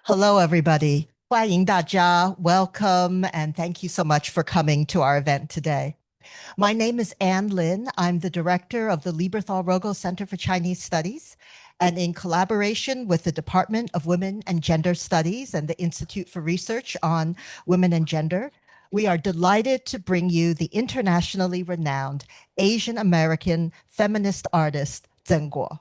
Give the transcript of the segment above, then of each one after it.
Hello, everybody. 欢迎大家. Welcome, and thank you so much for coming to our event today. My name is Anne Lin. I'm the director of the Lieberthal-Rogel Center for Chinese Studies, and in collaboration with the Department of Women and Gender Studies and the Institute for Research on Women and Gender, we are delighted to bring you the internationally renowned Asian American feminist artist, Zhen Guo.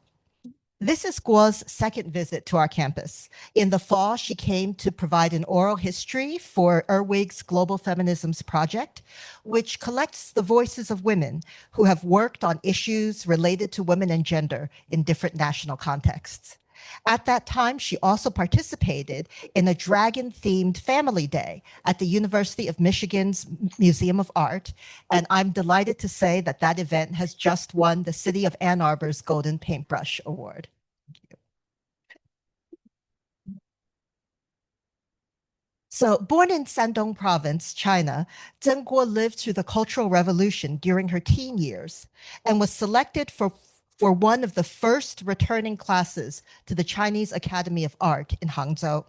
This is Guo's second visit to our campus. In the fall, she came to provide an oral history for Erwig's Global Feminisms Project, which collects the voices of women who have worked on issues related to women and gender in different national contexts. At that time, she also participated in a dragon-themed family day at the University of Michigan's Museum of Art, and I'm delighted to say that that event has just won the City of Ann Arbor's Golden Paintbrush Award. So, born in Shandong Province, China, Zhen Guo lived through the Cultural Revolution during her teen years and was selected for one of the first returning classes to the Chinese Academy of Art in Hangzhou.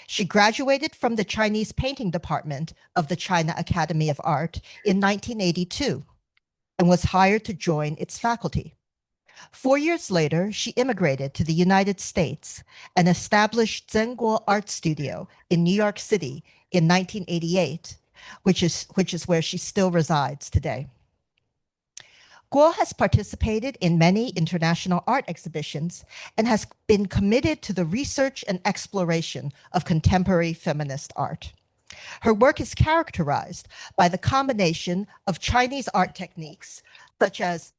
She graduated from the Chinese painting department of the China Academy of Art in 1982 and was hired to join its faculty. 4 years later, she immigrated to the United States and established Zhen Guo Art Studio in New York City in 1988, which is where she still resides today. Guo has participated in many international art exhibitions and has been committed to the research and exploration of contemporary feminist art. Her work is characterized by the combination of Chinese art techniques, such as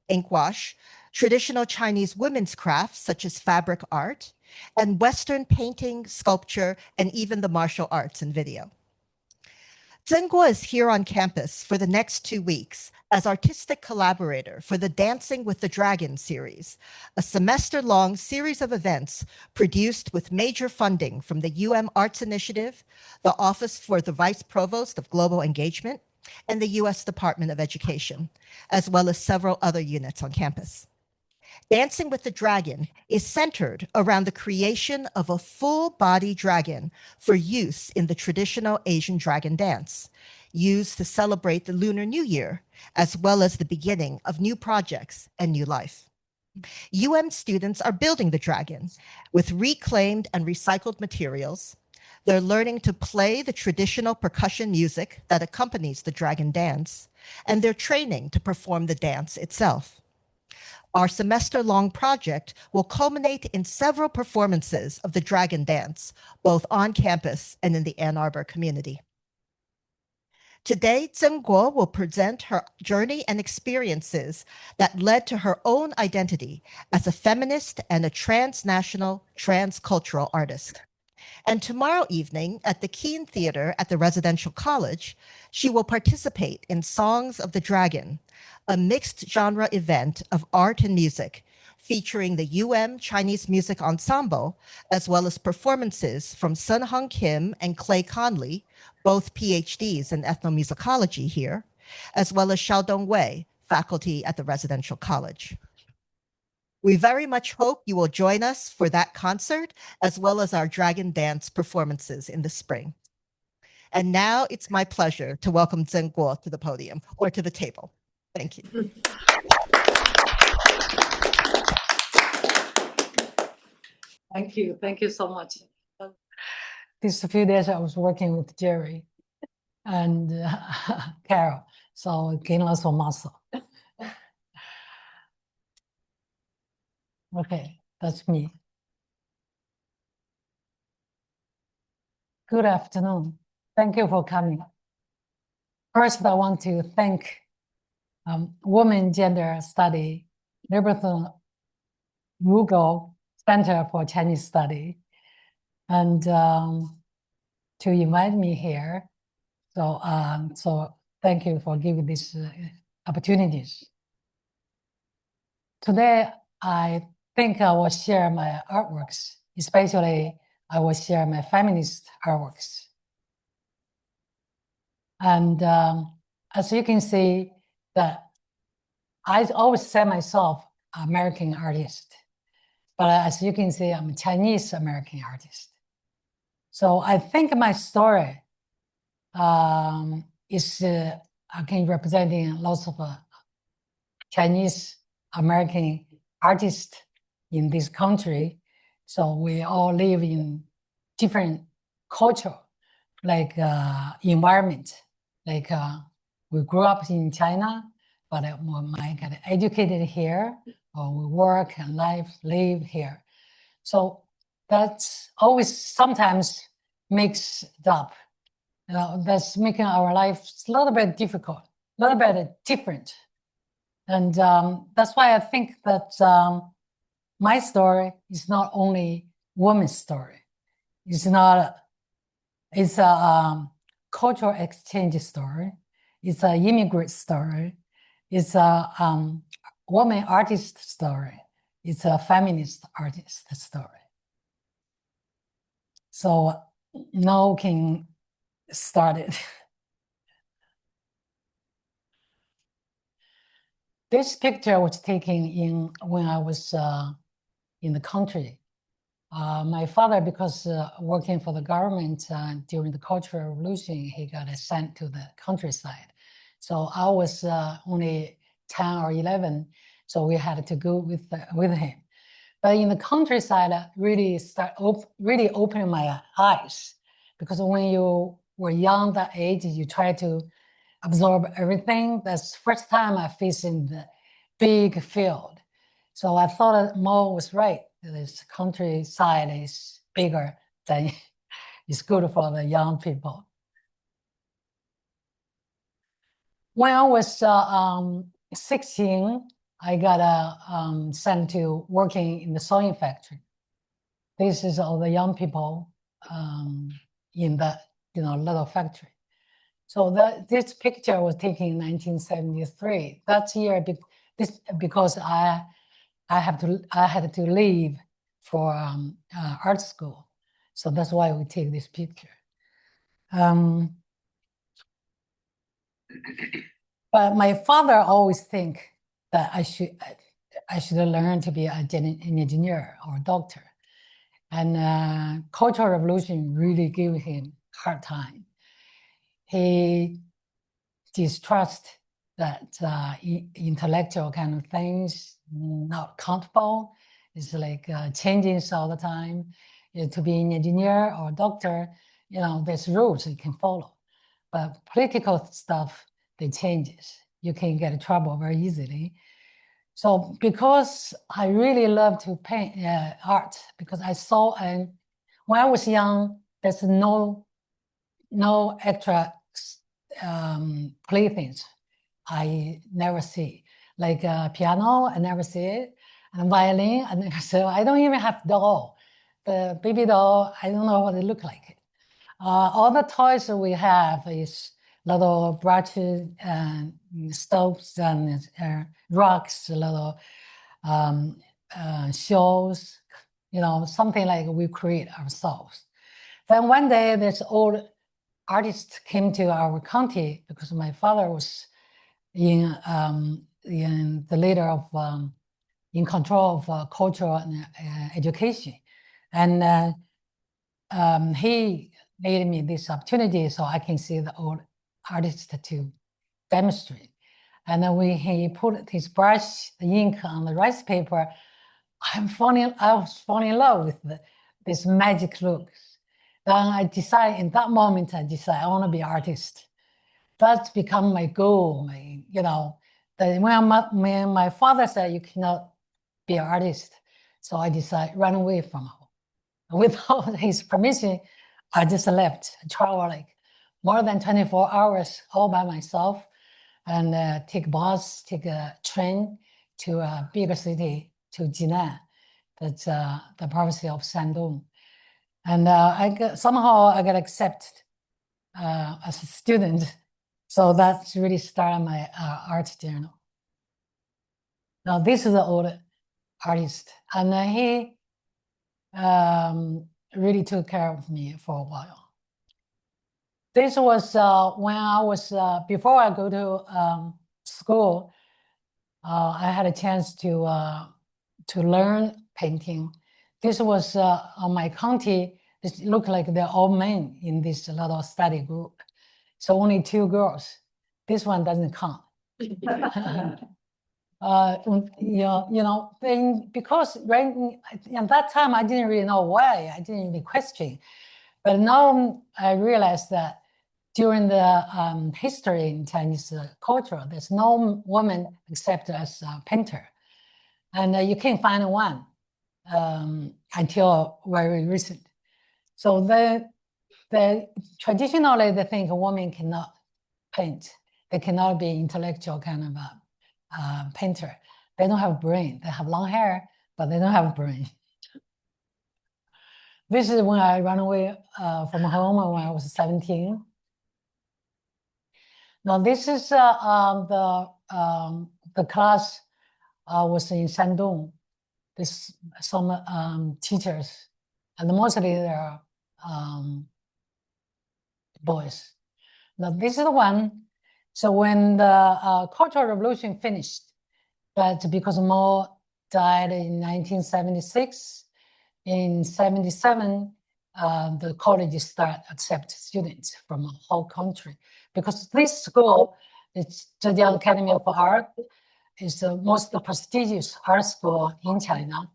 inkwash, traditional Chinese women's crafts, such as fabric art, and Western painting, sculpture, and even the martial arts and video. Zhen Guo is here on campus for the next 2 weeks as artistic collaborator for the Dancing with the Dragon series, a semester-long series of events produced with major funding from the Arts Initiative, the Office for the Vice Provost of Global Engagement, and the U.S. Department of Education, as well as several other units on campus. Dancing with the Dragon is centered around the creation of a full-body dragon for use in the traditional Asian dragon dance, used to celebrate the Lunar New Year, as well as the beginning of new projects and new life. students are building the dragon with reclaimed and recycled materials. They're learning to play the traditional percussion music that accompanies the dragon dance, and they're training to perform the dance itself. Our semester-long project will culminate in several performances of the Dragon Dance, both on campus and in the Ann Arbor community. Today, Zhen Guo will present her journey and experiences that led to her own identity as a feminist and a transnational, transcultural artist. And tomorrow evening at the Keene Theater at the Residential College, she will participate in Songs of the Dragon, a mixed genre event of art and music featuring the Chinese Music Ensemble, as well as performances from Sun Hung Kim and Clay Conley, both PhDs in ethnomusicology here, as well as Xiaodong Wei, faculty at the Residential College. We very much hope you will join us for that concert, as well as our Dragon Dance performances in the spring. And now it's my pleasure to welcome Zhen Guo to the podium, or to the table. Thank you. Thank you so much. These few days I was working with Jerry and Carol, so gain lots of muscle. Okay, that's me. Good afternoon. Thank you for coming. First, I want to thank Women Gender Study, Lieberthal-Rogel Center for Chinese Study, and to invite me here. So, thank you for giving these opportunities. Today, I think I will share my artworks, especially I will share my feminist artworks. And as you can see, that I always say myself American artist, but as you can see, I'm a Chinese American artist. So I think my story is again representing lots of Chinese American artists in this country. So we all live in different culture, like environment. Like we grew up in China, but I got educated here, or we work and live here. So that's always sometimes mixed up. That's making our lives a little bit difficult, a little bit different. And that's why I think that my story is not only woman's story. It's not, it's a cultural exchange story. It's an immigrant story. It's a woman artist story. It's a feminist artist story. So now can start it. This picture was taken in when I was in the country. My father, because working for the government during the Cultural Revolution, he got sent to the countryside. So I was only 10 or 11, so we had to go with him. But in the countryside, really opened my eyes, because when you were young that age, you try to absorb everything. That's the first time I facing the big field. So I thought Mo was right. This countryside is bigger than it's good for the young people. When I was 16, I got sent to working in the sewing factory. This is all the young people in the little factory. So this picture was taken in 1973. That year, because I had to leave for art school, so that's why we take this picture. But my father always think that I should learn to be an engineer or a doctor, and Cultural Revolution really gave him hard time. He distrust that intellectual kind of things not countable. It's like changing all the time. To be an engineer or a doctor, there's rules you can follow. But political stuff, they changes. You can get in trouble very easily. So because I really love to paint art, because I saw, and when I was young, there's no extra playthings I never see. Like piano, I never see it. And violin, I never see it. I don't even have doll. The baby doll, I don't know what it look like. All the toys we have is little brushes and stoves and rocks, little shells, something like we create ourselves. Then one day, this old artist came to our county, because my father was in the leader of in control of culture and education, and he made me this opportunity so I can see the old artist to demonstrate. And then when he put his brush, the ink on the rice paper, I was falling in love with this magic looks. Then I decided, in that moment, I want to be an artist. That's become my goal. When my father said you cannot be an artist, so I decided run away from home. Without his permission, I just left. I traveled like more than 24 hours all by myself, and take bus, take a train to a bigger city, to Jinan. That's the province of Shandong. And somehow I got accepted as a student. So that's really started my art journal. Now this is the old artist, and he really took care of me for a while. This was when I was, before I go to school, I had a chance to learn painting. This was on my county. It looked like they're all men in this little study group. So only 2 girls. This one doesn't count. Because right at that time I didn't really know why. I didn't really question. But now I realize that during the history in Chinese culture, there's no woman except as a painter. And you can't find one until very recent. So traditionally they think a woman cannot paint. They cannot be intellectual kind of a painter. They don't have a brain. They have long hair, but they don't have a brain. This is when I ran away from home when I was 17. Now this is the class was in Shandong. This some teachers, and mostly they're boys. Now this is the one. So when the Cultural Revolution finished, but because Mao died in 1976, in 77, the colleges start accept students from the whole country. Because this school, it's Zhejiang Academy of Art, is the most prestigious art school in China.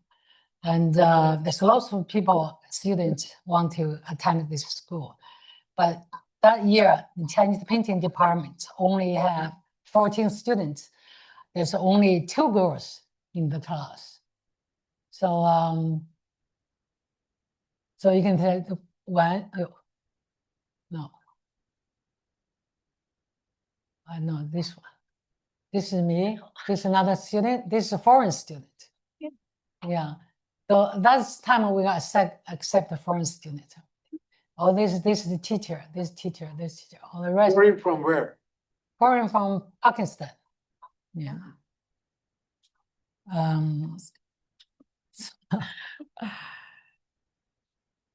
And there's lots of people, students want to attend this school. But that year, the Chinese painting department only have 14 students. There's only 2 girls in the class. So, so you can take one, no. I know this one. This is me. This is another student. This is a foreign student. Yeah. So that's time we got accept a foreign student. Oh, this is the teacher. This teacher. This teacher. All the rest. Foreign from where? Foreign from Pakistan. Yeah.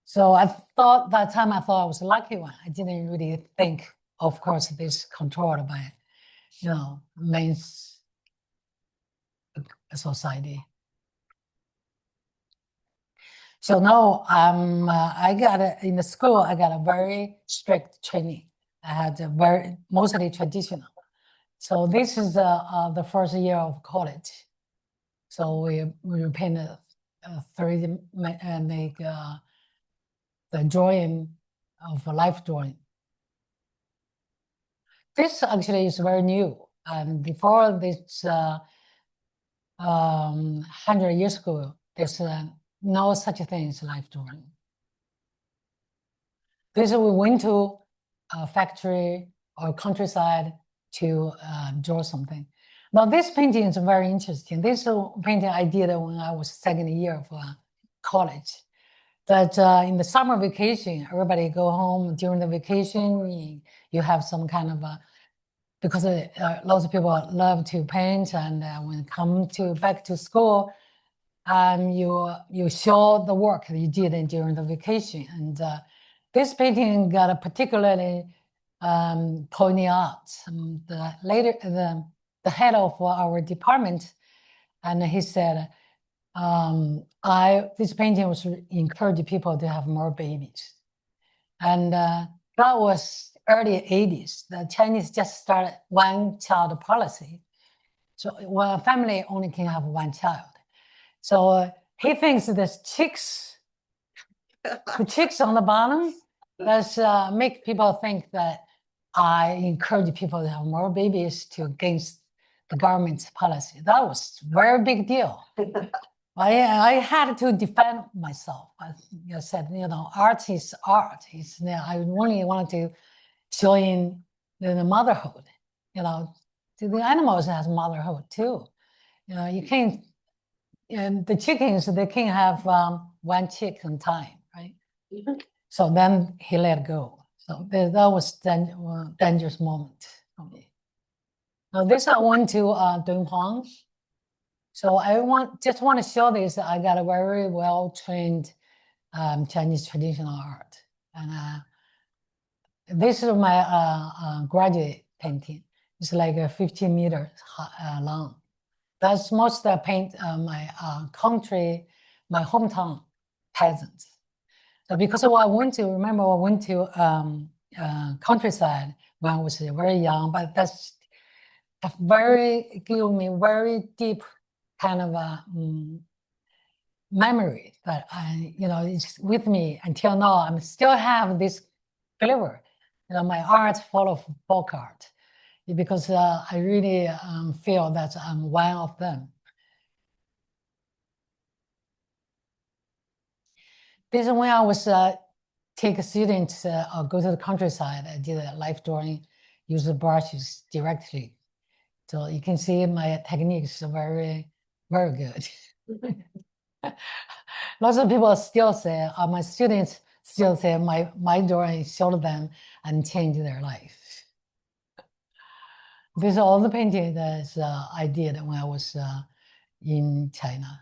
So I thought that time I thought I was a lucky one. I didn't really think, of course, this controlled by, men's society. So now I got in the school. I got a very strict training. I had a mostly traditional. So this is the first year of college. So we painted 3D and make the drawing of a life drawing. This actually is very new. Before this 100 years ago, there's no such thing as life drawing. This we went to a factory or countryside to draw something. Now this painting is very interesting. This painting I did when I was second year of college. That in the summer vacation, everybody go home during the vacation. You have some kind of because lots of people love to paint, and when come back to school, you show the work that you did during the vacation. And this painting got a particularly pointing out the head of our department, and he said, this painting was encourage people to have more babies. And that was early 80s. The Chinese just started one-child policy. So one family only can have one child. So he thinks there's chicks, the chicks on the bottom, that's make people think that I encourage people to have more babies against the government's policy. That was a very big deal. I had to defend myself. I said, art is art. I only wanted to show in the motherhood. The animals has motherhood too. You can't. And the chickens, they can have one chick at a time, right? So then he let go. So that was a dangerous moment for me. Now this I went to Dunhuang. So I just want to show this. I got a very well-trained Chinese traditional art. And this is my graduate painting. It's like 15 meters long. That's most paint my country, my hometown peasants. So because I went to countryside when I was very young, but that's a give me very deep kind of a memory that it's with me until now. I still have this flavor. My art full of folk art because I really feel that I'm one of them. This is when I was take students go to the countryside. I did a life drawing, use the brushes directly. So you can see my techniques are very, very good. Lots of people still say, my students still say my drawing showed them and changed their life. These are all the paintings that I did when I was in China.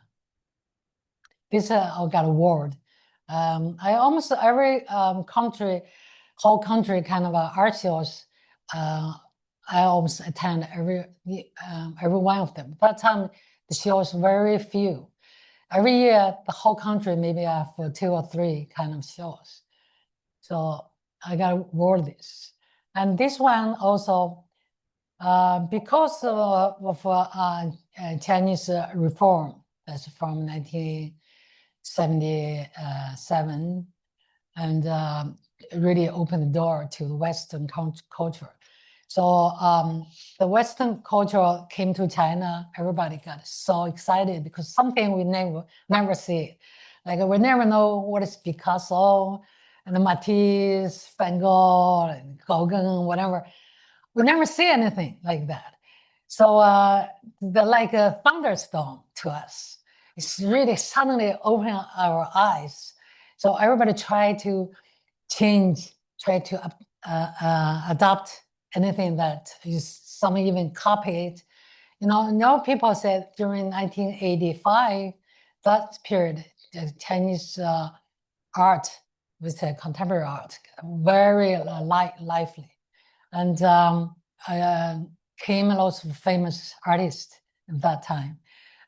This I got award. I almost every whole country kind of art shows. I almost attend every one of them. That time the shows very few. Every year the whole country maybe have 2 or 3 kind of shows. So I got award this, and this one also because of Chinese reform. That's from 1977, and really opened the door to the Western culture. So the Western culture came to China. Everybody got so excited because something we never see. Like we never know what is Picasso and Matisse, Van Gogh, and Gauguin, whatever. We never see anything like that. So they're like a thunderstorm to us. It's really suddenly opened our eyes. So everybody try to change, try to adopt anything that is some even copy it. Now people said during 1985, that period, the Chinese art with contemporary art, very lively. And came lots of famous artists at that time.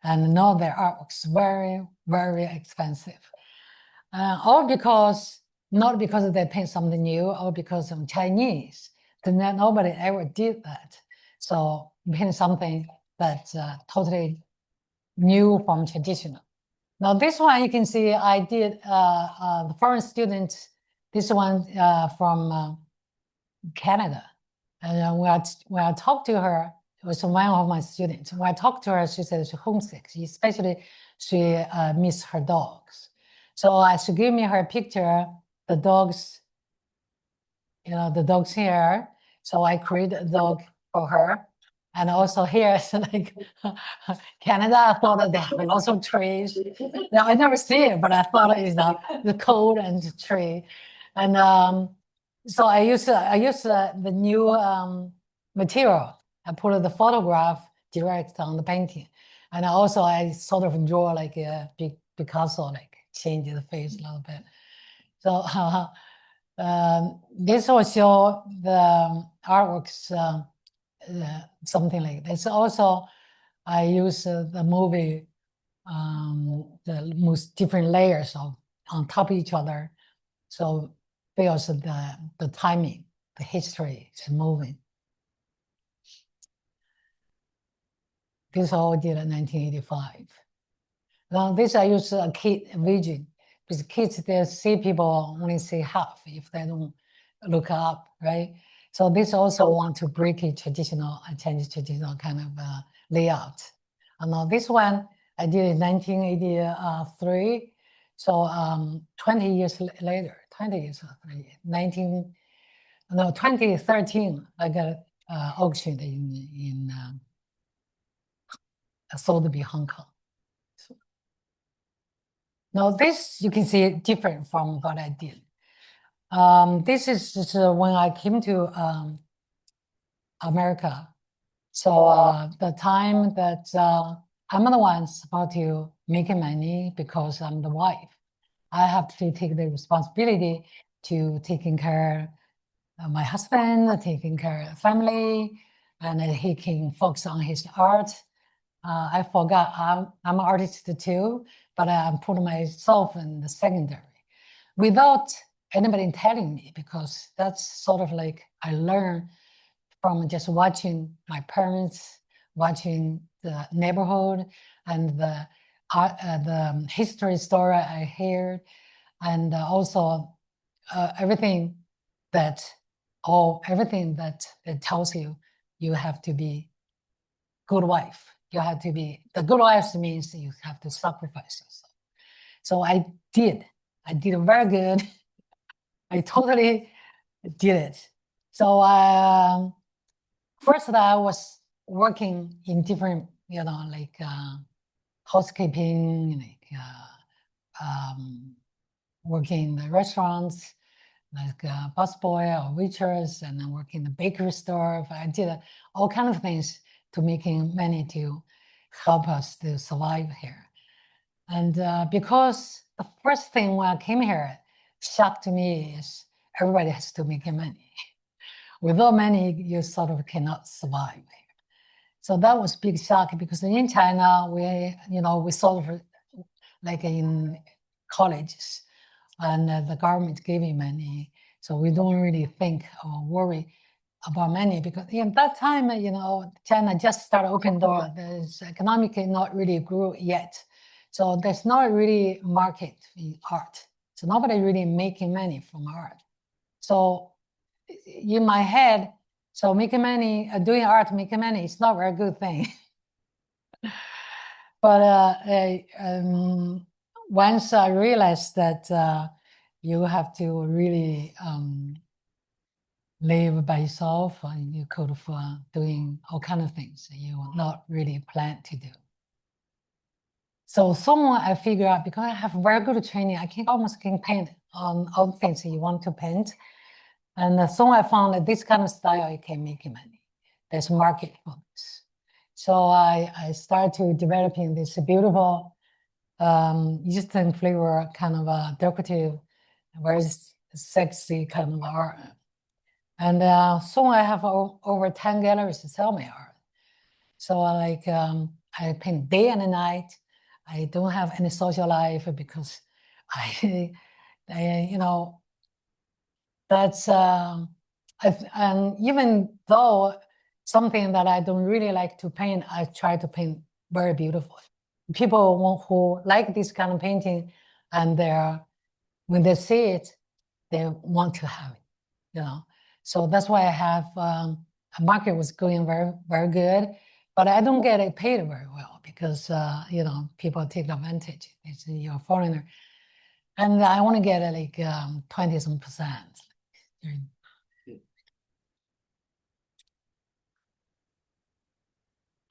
And now their artwork's very, very expensive. All because, not because they paint something new, or because of Chinese. Because nobody ever did that. So paint something that's totally new from traditional. Now this one you can see I did the foreign student, this one from Canada. And when I talked to her, it was one of my students. When I talked to her, she said she's homesick. Especially she missed her dogs. So she gave me her picture, the dogs, the dogs here. So I created a dog for her. And also here, it's like Canada, I thought they have lots of trees. Now, I never see it, but I thought it's the cold and the tree. And so I use the new material. I put the photograph direct on the painting. And also I sort of draw like a Picasso, like change the face a little bit. So this will show the artworks, something like this. Also, I use the movie, the most different layers on top of each other. So feels the timing, the history is moving. This all did in 1985. Now this I use a kid vision, because kids, they see people only see half if they don't look up, right? So this also want to break a traditional, Chinese traditional kind of layout. And now this one I did in 1983. So 20 years later, 2013, I got auctioned in Sotheby, Hong Kong. So, now this you can see different from what I did. This is just when I came to America. So the time that I'm the one supposed to make money because I'm the wife. I have to take the responsibility to taking care of my husband, taking care of the family, and he can focus on his art. I forgot I'm an artist too, but I put myself in the secondary. without anybody telling me, because that's sort of like I learned from just watching my parents, watching the neighborhood and the history story I heard, and also everything that it tells you, you have to be good wife. You have to be, the good wife means you have to sacrifice yourself. So I did very good. I totally did it. So first I was working in different, like housekeeping, like working in the restaurants, like a busboy or waitress, and then working in the bakery store. I did all kinds of things to making money to help us to survive here. And because the first thing when I came here, shocked me is everybody has to make money. Without money, you sort of cannot survive. So that was big shock, because in China, we sort of like in colleges, and the government giving money. So we don't really think or worry about money, because in that time, China just started open door. There's economic not really grew yet. So there's not really market in art. So nobody really making money from art. So in my head, so making money, doing art, making money, it's not a very good thing. But once I realized that you have to really live by yourself, and you could for doing all kind of things you not really plan to do. So someone I figure out, because I have very good training, I can almost paint on all things you want to paint. And so I found that this kind of style, you can make money. There's market for this. So I started to developing this beautiful Eastern flavor, kind of a decorative, very sexy kind of art. And soon I have over 10 galleries to sell my art. So I paint day and night. I don't have any social life, because that's and even though something that I don't really like to paint, I try to paint very beautiful. People who like this kind of painting, and when they see it, they want to have it, So that's why I have a market was going very, very good, but I don't get it paid very well, because people take advantage. It's you're a foreigner, and I want to get like 20-some%.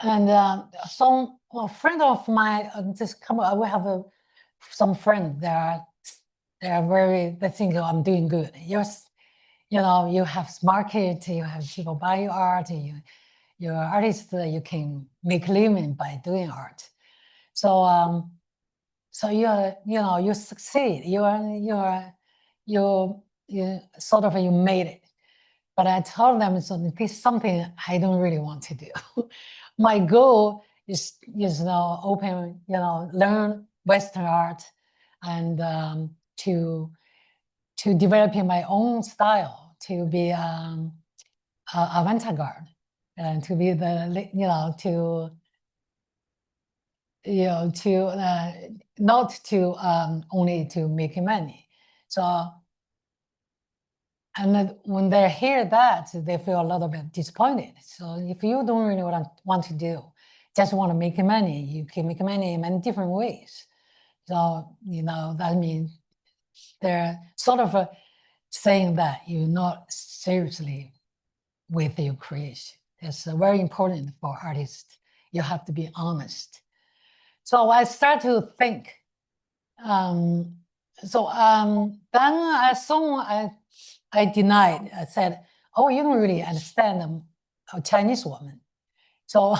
And some friend of mine just come. We have some friends. They are very. They think I'm doing good. You have market. You have people buy your art. You're an artist. You can make living by doing art. So you succeed. You sort of you made it. But I told them, so this is something I don't really want to do. My goal is open, learn Western art, and to developing my own style, to be avant-garde, and to be not to only to make money. So. And then when they hear that, they feel a little bit disappointed. So if you don't really want to do, just want to make money, you can make money in many different ways. So, that means they're sort of saying that you're not seriously with your creation. It's very important for artists. You have to be honest. So I start to think. Then I denied. I said, "Oh, you don't really understand a Chinese woman. So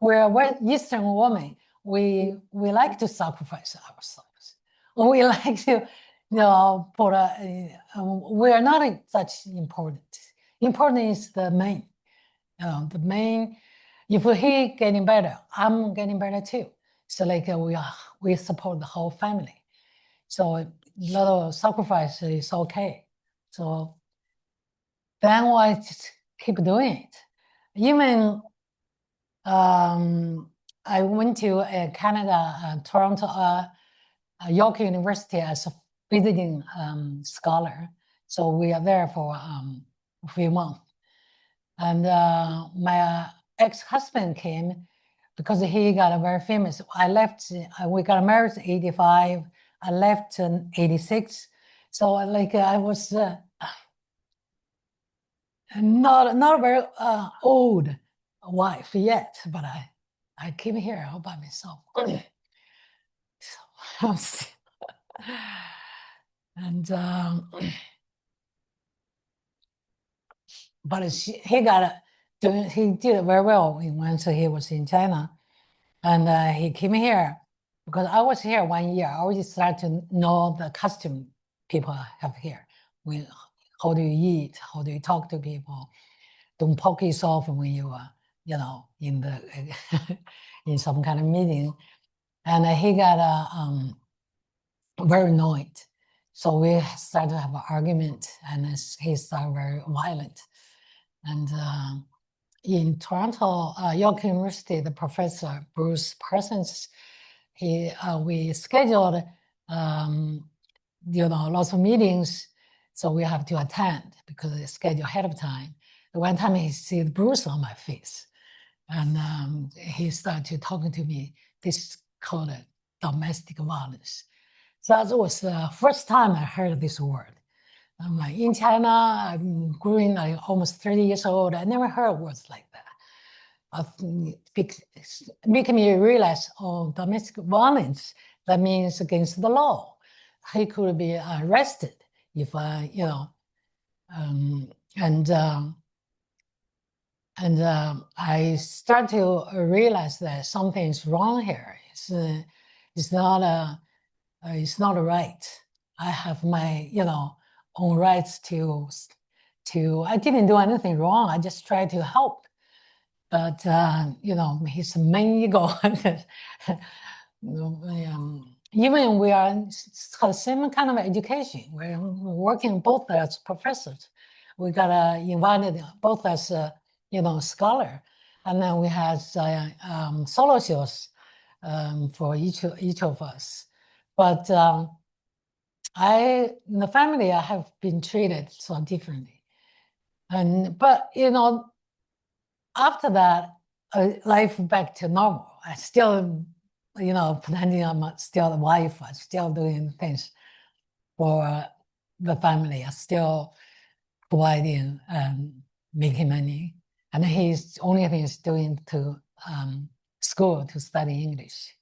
we're Eastern women. We like to sacrifice ourselves. We like to, put we are not such important. Important is the main. The main. If he getting better, I'm getting better too. So like we support the whole family. So little sacrifice is okay. So then I just keep doing it. Even I went to Canada, Toronto, York University as a visiting scholar. So we are there for a few months. And my ex-husband came because he got a very famous. I left, we got married in 85. I left in 86. So like I was not a very old wife yet, but I came here all by myself. So, and but he did very well once he was in China, and he came here because I was here 1 year. I already started to know the custom people have here. How do you eat? How do you talk to people? Don't poke yourself when you are, in the in some kind of meeting. And he got very annoyed. So we started to have an argument, and he started very violent. And in Toronto, York University, the professor Bruce Parsons, we scheduled lots of meetings, so we have to attend because they schedule ahead of time. One time he see Bruce on my face, and he started talking to me. This is called domestic violence. So that was the first time I heard this word. I'm like, in China, I'm growing like almost 30 years old. I never heard words like that. Making me realize, oh, domestic violence, that means against the law. He could be arrested if I start to realize that something's wrong here. It's not right. I have my own rights to. I didn't do anything wrong. I just tried to help. But his main ego. Even we are the same kind of education. We're working both as professors. We got invited both as scholar, and then we had solo shows for each of us. But in the family, I have been treated so differently, but after that, life back to normal. I still, pretending I'm still the wife. I'm still doing things for the family. I'm still providing and making money. And his only thing is doing to school to study English.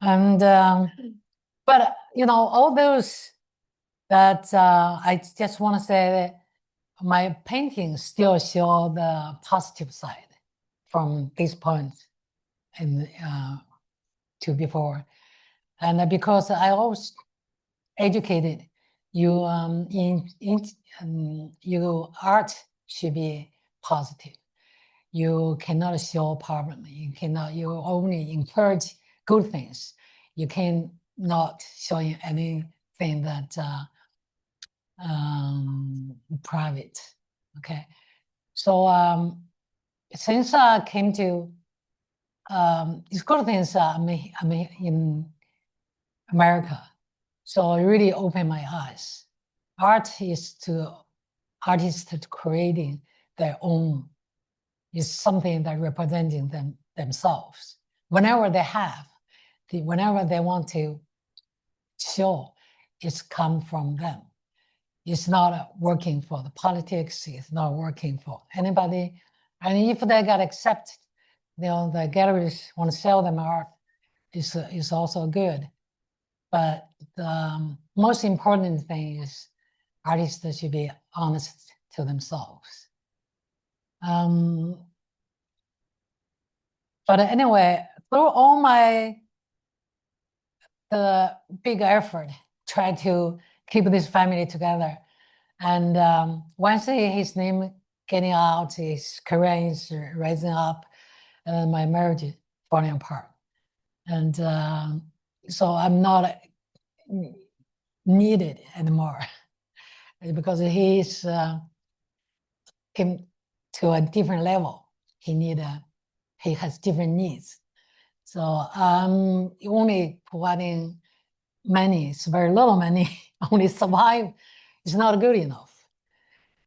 And but all those that I just want to say that my paintings still show the positive side from this point and to before. And because I always educated you, your art should be positive. You cannot show poverty. You only encourage good things. You cannot show anything that private. Okay. So since I came to it's good things I'm in America. So it really opened my eyes. Artists creating their own is something that representing themselves. Whenever they want to show, it's come from them. It's not working for the politics. It's not working for anybody. And if they got accepted, the galleries want to sell them art, is also good. But the most important thing is artists should be honest to themselves. But anyway, through all the big effort, try to keep this family together. And once his name getting out, his career is rising up, and my marriage is falling apart. And so I'm not needed anymore because he's came to a different level. He has different needs. So only providing money, it's very little money, only survive is not good enough.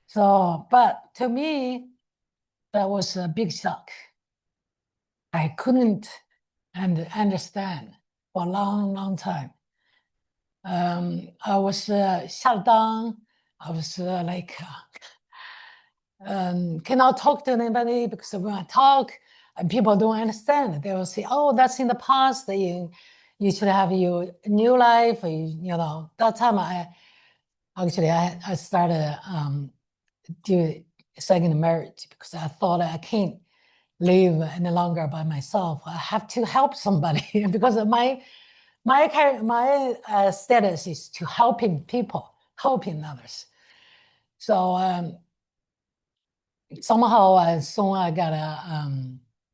So, but to me, that was a big shock. I couldn't understand for a long, long time. I was shut down. I was cannot talk to anybody because when I talk, and people don't understand. They will say, "Oh, that's in the past. You should have your new life." That time I started do second marriage because I thought I can't live any longer by myself. I have to help somebody because of my status is to helping people, helping others. So somehow soon I got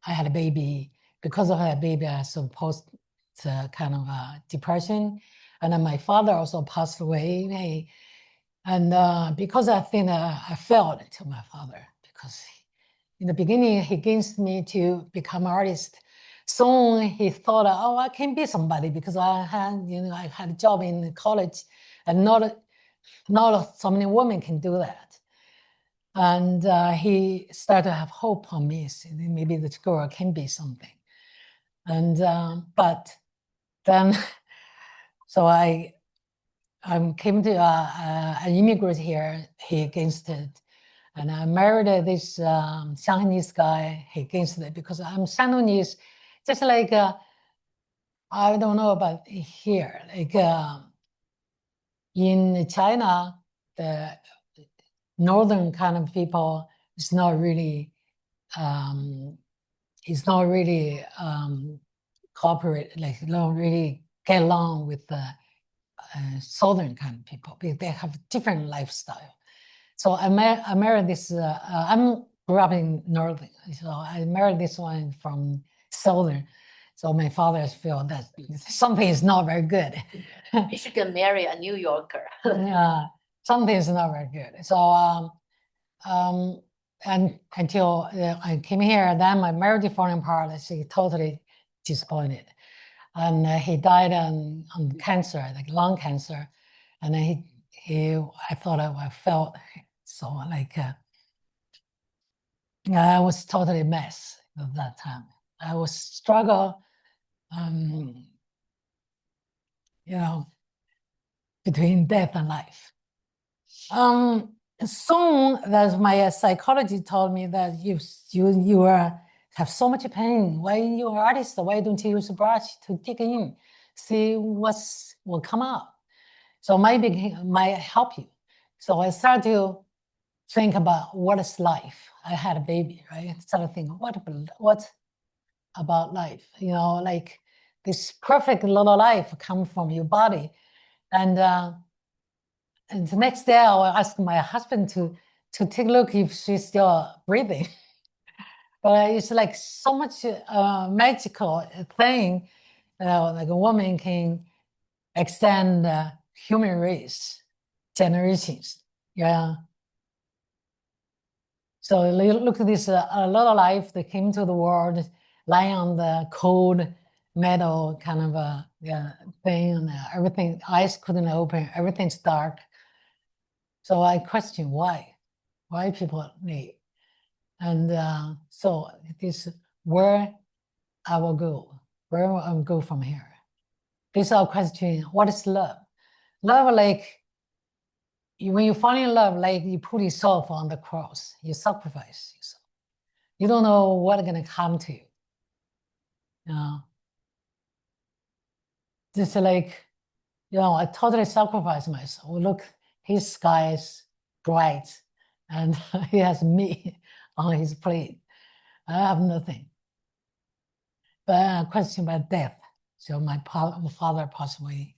I had a baby. Because of a baby, I supposed to kind of depression, and then my father also passed away. And because I think I failed to my father because in the beginning he against me to become an artist. Soon he thought, oh, I can be somebody because I had a job in college, and not so many women can do that. And he started to have hope on me. So maybe this girl can be something. And but then, so I came to an immigrant here. He against it, and I married this Shanghainese guy. He against it because I'm Shanghainese, just like I don't know about here. Like in China, the northern kind of people is not really cooperate, like don't really get along with the southern kind of people because they have different lifestyle. So I married this. I'm grew up in northern, so I married this one from southern. So my father feel that something is not very good. You should marry a New Yorker. Something is not very good. So and until I came here, then my marriage falling apart. She totally disappointed, and he died on cancer, like lung cancer, and then I thought I felt so like I was totally a mess at that time. I was struggle, between death and life. Soon that my psychology told me that you have so much pain. Why you're an artist? Why don't you use a brush to dig in, see will come out? So maybe might help you. So I started to think about what is life. I had a baby, right? I started thinking, what about life? Like this perfect little life comes from your body, and the next day I will ask my husband to take a look if she's still breathing. But it's like so much magical thing, like a woman can extend human race generations. Yeah. So look at this little life that came to the world, lying on the cold metal kind of thing, and everything, eyes couldn't open, everything's dark. So I question why people need. And so this where I will go, where I will go from here. This is our question, what is love? Love, like when you fall in love, like you put yourself on the cross, you sacrifice yourself. You don't know what's gonna come to you. Just like, I totally sacrifice myself. Look, his sky is bright and he has me on his plate. I have nothing. But a question about death. So my father passed away.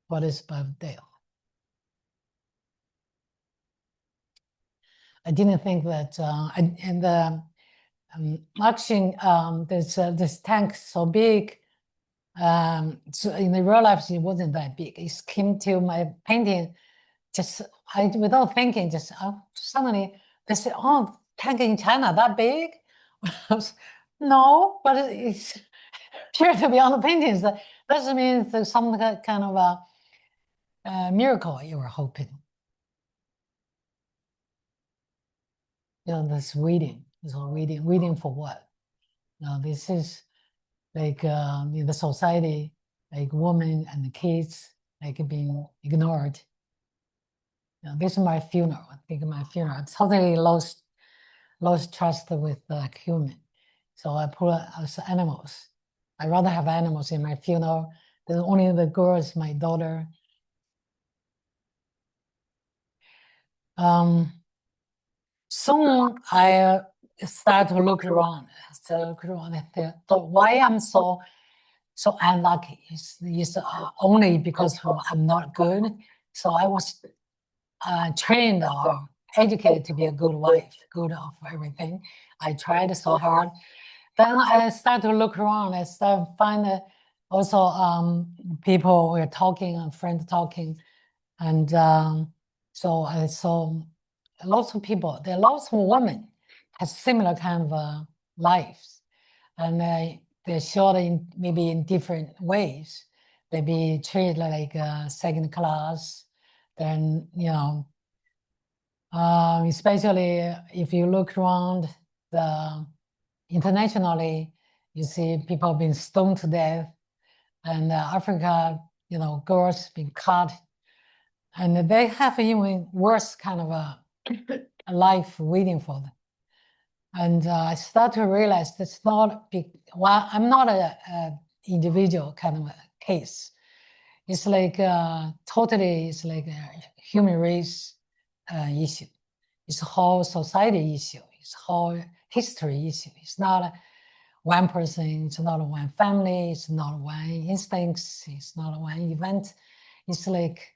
What is about death? I didn't think that, and the action, there's this tank so big, So in the real life, it wasn't that big. It came to my painting, just without thinking, just suddenly they said, "Oh, tank in China that big?" I was, no, but it's appeared to be on the paintings. That doesn't mean there's some kind of a miracle you were hoping. This waiting. This all waiting for what? Now this is like in the society, like women and the kids like being ignored. This is my funeral. I think my funeral. I totally lost trust with human. So I put as animals. I rather have animals in my funeral than only the girls, my daughter. Soon I start to look around. I thought, why I'm so unlucky? It's only because I'm not good. So I was trained or educated to be a good wife, good of everything. I tried so hard. Then I start to look around. I start find also people were talking and friends talking, and so I saw lots of people. There are lots of women has similar kind of lives, and they're showed in maybe in different ways. They be treated like second class. Then especially if you look around the internationally, you see people being stoned to death, and Africa, girls being cut, and they have even worse kind of a life waiting for them. And I start to realize that's not big. Well, I'm not a individual kind of a case. It's like totally, it's like a human race issue. It's a whole society issue. It's a whole history issue. It's not one person. It's not one family. It's not one instincts. It's not one event. It's like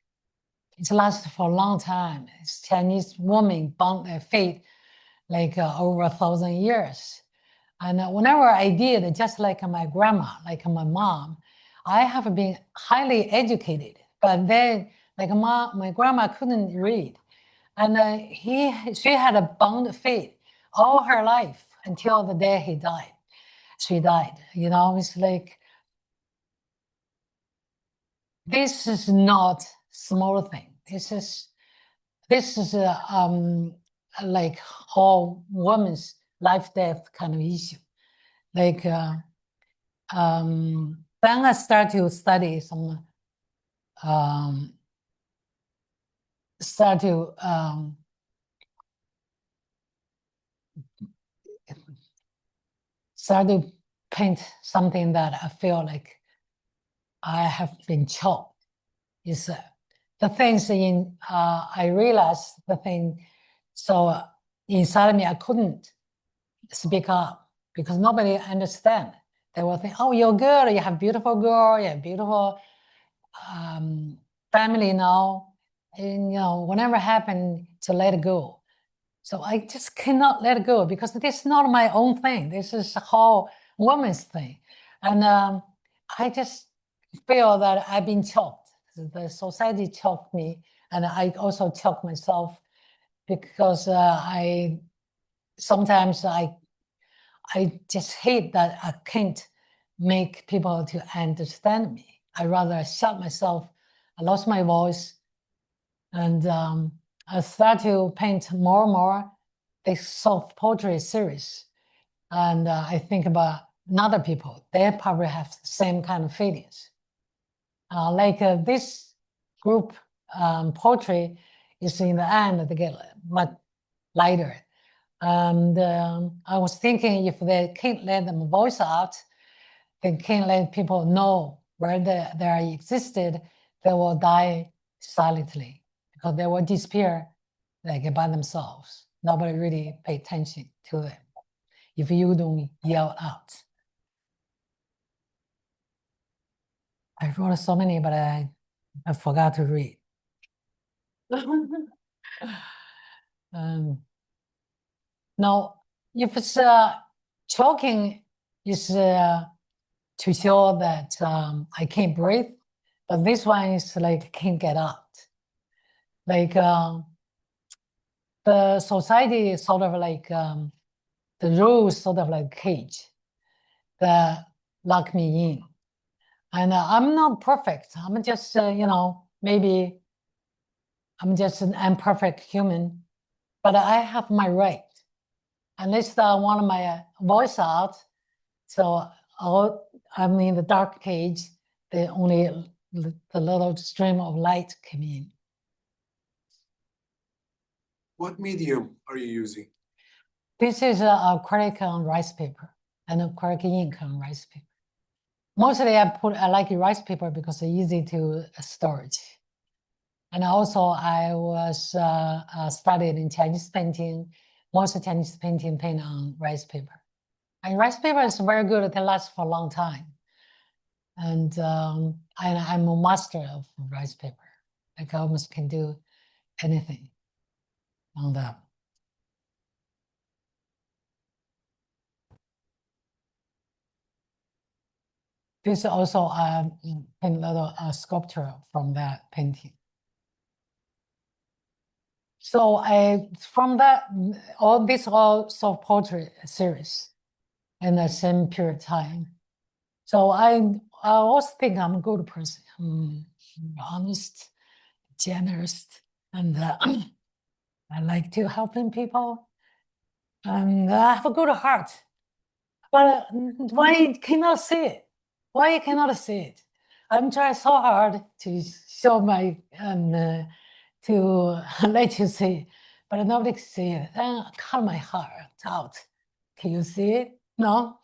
it's lasted for a long time. It's Chinese women bound their fate like over 1,000 years. And whenever I did, just like my grandma, like my mom, I have been highly educated. But then, like my grandma couldn't read, and she had a bound fate all her life until the day he died. She died. It's like this is not small thing. This is like whole woman's life death kind of issue. Like then I start to study some start to paint something that I feel like I have been choked. Is the things in I realized the thing. So inside me, I couldn't speak up because nobody understand. They will think, "Oh, you're good. You have beautiful girl. You have beautiful family now." And whatever happened, to let it go. So I just cannot let it go because this is not my own thing. This is a whole woman's thing, and I just feel that I've been choked. The society choked me, and I also choked myself because I sometimes I just hate that I can't make people to understand me. I rather shut myself. I lost my voice, and I start to paint more and more this soft poetry series. And I think about other people. They probably have the same kind of feelings. Like this group poetry is in the end they get much lighter. And I was thinking if they can't let them voice out, they can't let people know where they existed, they will die silently because they will disappear like by themselves. Nobody really pay attention to them if you don't yell out. I wrote so many, but I forgot to read. Now, if it's choking is to show that I can't breathe. But this one is like can't get out. Like the society is sort of like the rules sort of like cage that lock me in. And I'm not perfect. I'm just, maybe I'm just an imperfect human, but I have my right. At least I want my voice out. So I'm in the dark cage. The little stream of light came in. What medium are you using? This is acrylic on rice paper and acrylic ink on rice paper. Mostly I like rice paper because it's easy to storage. And also I was studied in Chinese painting. Most Chinese painting paint on rice paper. And rice paper is very good. It lasts for a long time. And I'm a master of rice paper. Like I almost can do anything on that. This also a little sculpture from that painting. So from that, all self-portrait series in the same period of time. So I also think I'm a good person. I'm honest, generous, and I like to helping people. And I have a good heart. But why you cannot see it? Why you cannot see it? I'm trying so hard to show my to let you see, but nobody can see it. Then I cut my heart out. Can you see it? No.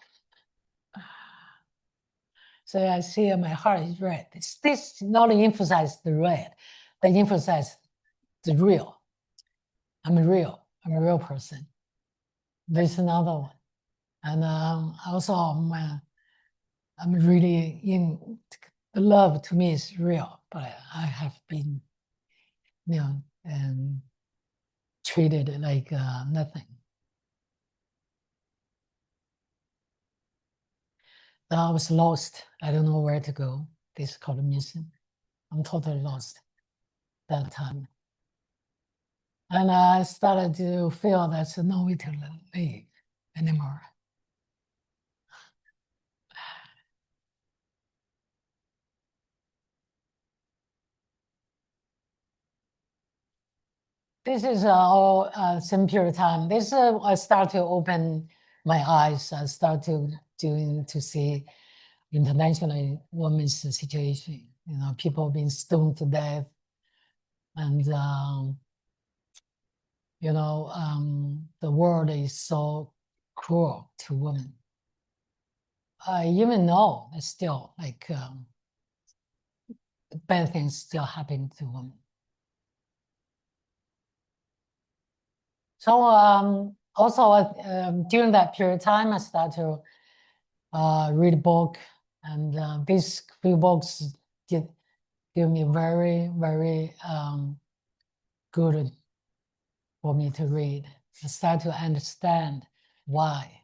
So I see my heart is red. This not emphasize the red, they emphasize the real. I'm real. I'm a real person. There's another one, and also I'm really in the love to me is real, but I have been, treated like nothing. I was lost. I don't know where to go. This is called a museum. I'm totally lost that time. And I started to feel there's no way to live anymore. This is all same period of time. This I start to open my eyes. I start to see internationally women's situation. People being stoned to death, and the world is so cruel to women. I even know it's still like bad things still happen to women. So also during that period of time, I started to read a book, and these few books give me very, very good for me to read. I start to understand why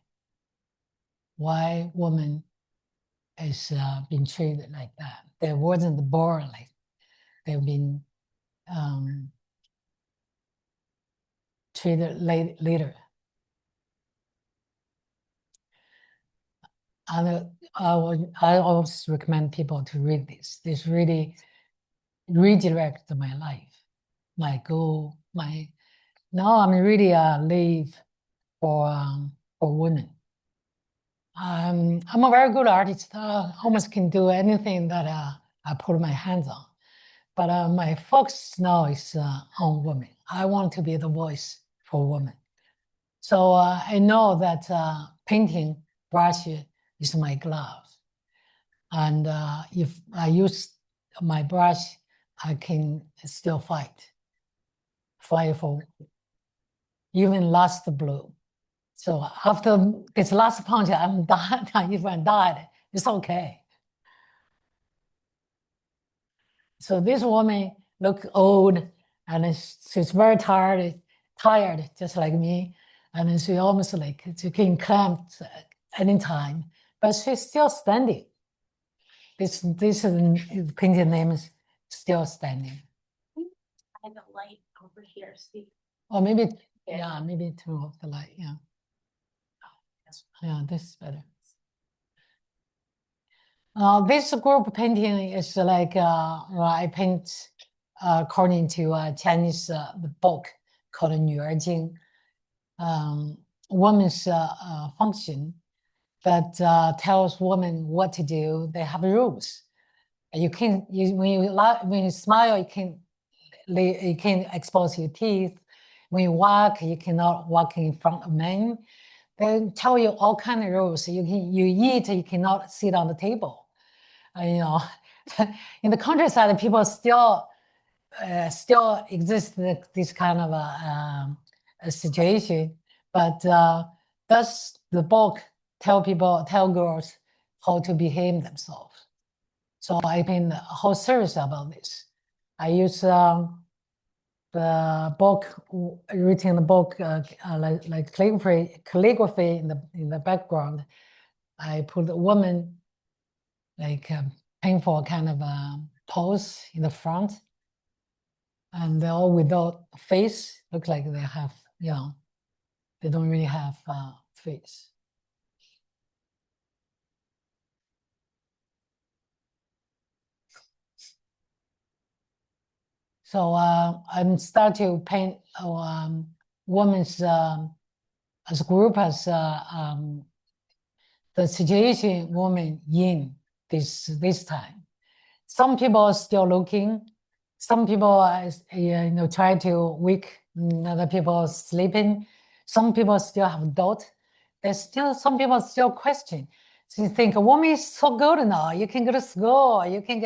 women is being treated like that. They wasn't born like they've been treated later. And I always recommend people to read this. This really redirect my life, my goal, now I'm really live for women. I'm a very good artist. Almost can do anything that I put my hands on. But my focus now is on women. I want to be the voice for women. So I know that painting brush is my glove. And if I use my brush, I can still fight for even last blow. So after this last punch, I'm died. If I died, it's okay. So this woman look old, and she's very tired, just like me, and she almost like she can cramp anytime, but she's still standing. This is painting name is still standing. I have a light over here, Steve. Or maybe, Yeah. yeah, maybe turn off the light, yeah. Yeah, this is better. This group painting is like, I paint according to a Chinese the book called 女儿经, woman's function that tells women what to do. They have rules. When you smile, you can expose your teeth. When you walk, you cannot walk in front of men. They tell you all kind of rules. You eat, you cannot sit on the table. You know, in the countryside, people still exist this kind of a situation. But does the book tell girls how to behave themselves? So I made a whole series about this. I use the book, written the book like calligraphy in the background. I put the woman like a painful kind of pose in the front, and they're all without face. Look like they have, you know, they don't really have face. So I'm start to paint women's as a group as the situation women in this time. Some people are still looking. Some people are, try to wake. Other people sleeping. Some people still have doubt. There's still some people still question. So you think a woman is so good now. You can go to school. You can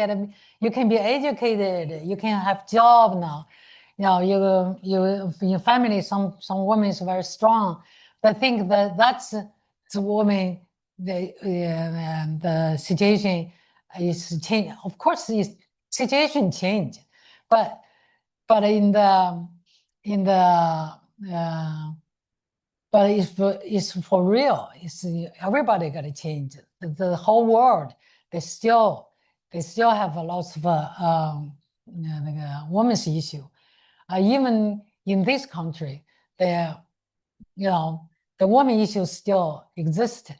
be educated. You can have job now. You know, in your family, some women is very strong. But I think that's the woman. The situation is change. Of course, the situation changed, but in the but it's for real. It's everybody got to change. The whole world, they still have a lot of women's issue. Even in this country, the woman issue still existed.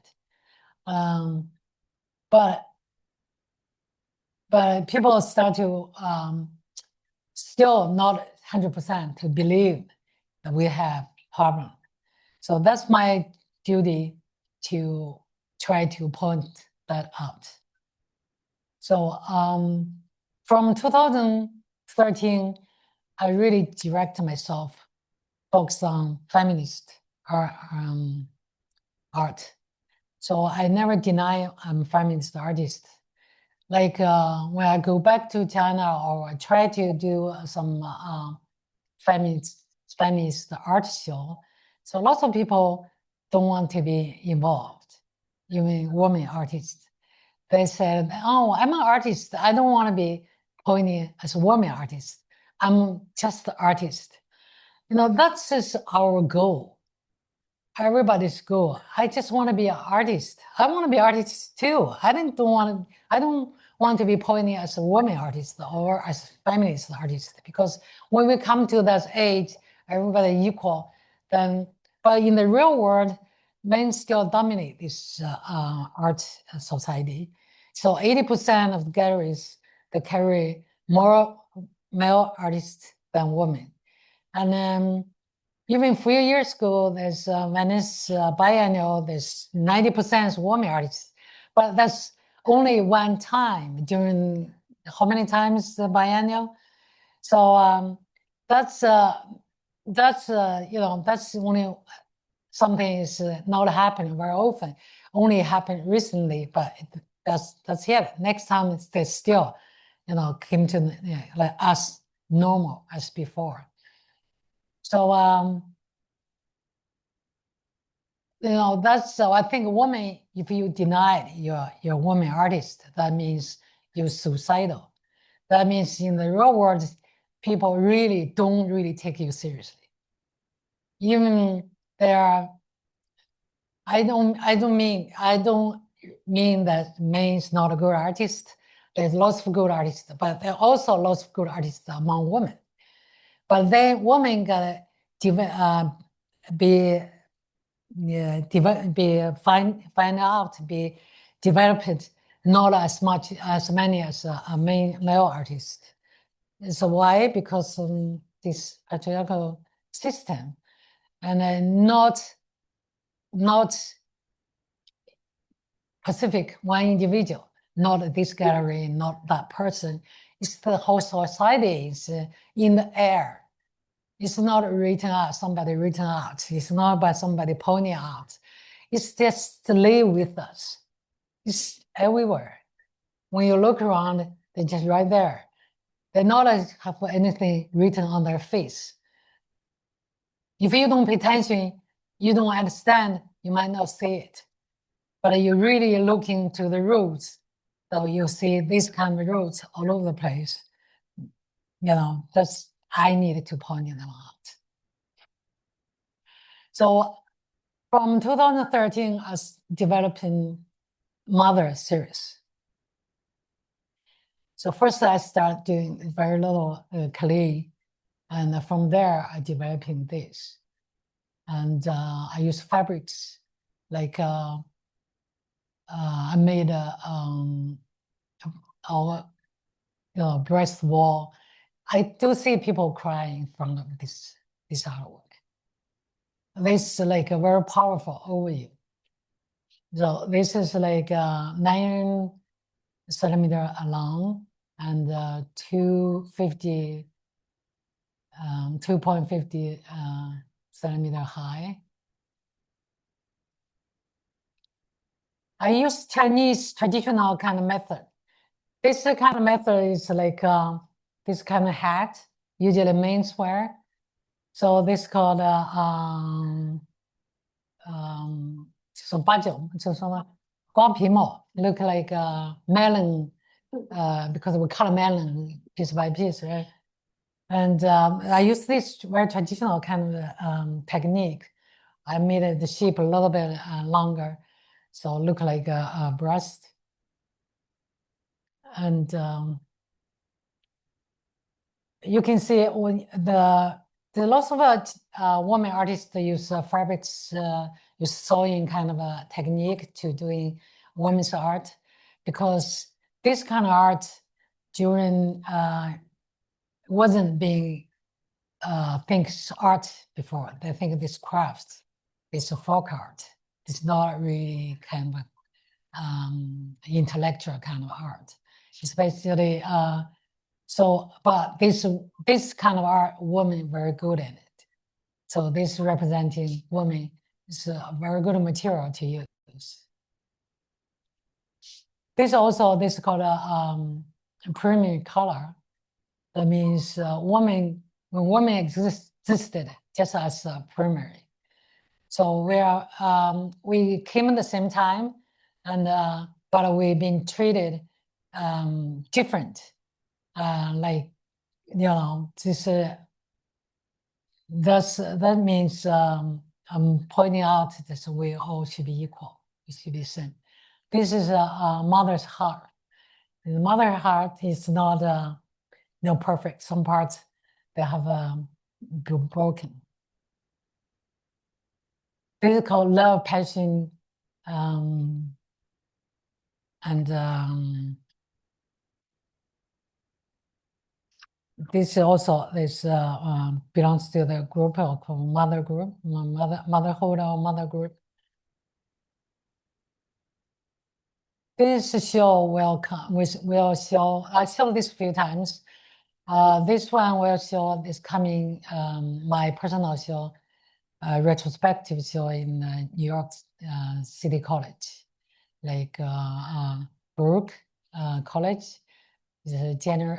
But people start to still not 100% to believe that we have problem. So that's my duty to try to point that out. So from 2013, I really direct myself, focus on feminist art. So I never deny I'm a feminist artist. Like when I go back to China or I try to do some feminist art show, so lots of people don't want to be involved, even women artists. They said, oh, I'm an artist. I don't want to be pointing as a woman artist. I'm just an artist. You know, that's just our goal. Everybody's goal. I just want to be an artist. I want to be an artist too. I don't want to be pointing as a woman artist or as a feminist artist, because when we come to that age, everybody equal. Then, but in the real world, men still dominate this art society. So 80% of the galleries, they carry more male artists than women. And then even a few years ago, there's Venice Biennial, there's 90% women artists, but that's only one time during how many times the biennial? So that's only something is not happening very often. Only happened recently, but that's it. Next time they still, came to like us normal as before. So that's so I think a woman, if you deny you're a woman artist, that means you're suicidal. That means in the real world, people really don't really take you seriously. Even there, I don't mean that man is not a good artist. There's lots of good artists, but there are also lots of good artists among women. But then women gotta find out, be developed not as much as many as a male artist. So why? Because this patriarchal system, and not specific one individual, not this gallery, not that person. It's the whole society is in the air. It's not written out, somebody written out. It's not by somebody pointing out. It's just to live with us. It's everywhere. When you look around, they're just right there. They not have anything written on their face. If you don't pay attention, you don't understand, you might not see it. But you really look into the roots, so you see these kind of roots all over the place. That's I needed to point them out. So from 2013, I was developing Mother series. So first I started doing very little clay, and from there I developing this. And I use fabrics, like I made our breast wall. I do see people crying from this artwork. This is like a very powerful overview. So this is like 9 centimeter long and 2.50 centimeter high. I use Chinese traditional kind of method. This kind of method is like this kind of hat, usually men's wear. So this called 就是8/9，就是说光皮帽 look like a melon, because we cut a melon piece by piece, right? And I use this very traditional kind of technique. I made the shape a little bit longer, so look like a breast. And you can see when the lots of women artists use fabrics, use sewing kind of a technique to doing women's art, because this kind of art during wasn't being thinks art before. They think this craft is a folk art. It's not really kind of intellectual kind of art. It's basically but this kind of art, women very good at it. So this representing women is a very good material to use. This is called a primary color. That means when women existed just as a primary. So we came at the same time, and but we've been treated different. Like this. That means I'm pointing out that we all should be equal. We should be same. This is a mother's heart. The mother's heart is not perfect. Some parts they have been broken. This is called love, passion, and this also belongs to the group called mother group, motherhood or mother group. This show will come. Will show. I showed this a few times. This one will show this coming. My personal show, retrospective show in New York City College, like Brook College. January.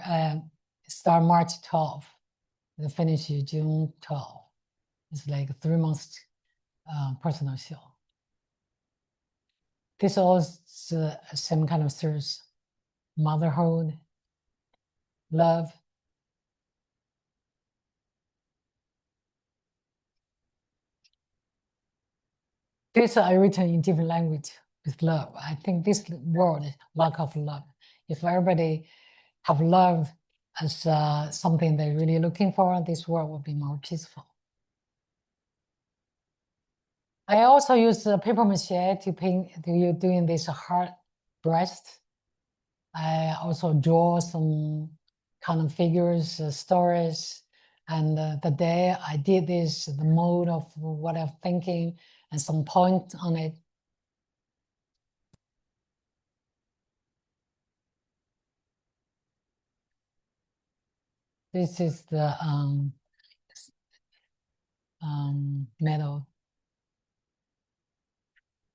Start March 12th, the finish June 12th. It's like 3 months personal show. This also same kind of series, motherhood, love. This I written in different language with love. I think this word, lack of love, If everybody have love as something they're really looking for, this world will be more peaceful. I also use paper mache to paint, doing this heart breast. I also draw some kind of figures, stories, and the day I did this, the mode of what I'm thinking, and some point on it. This is the metal.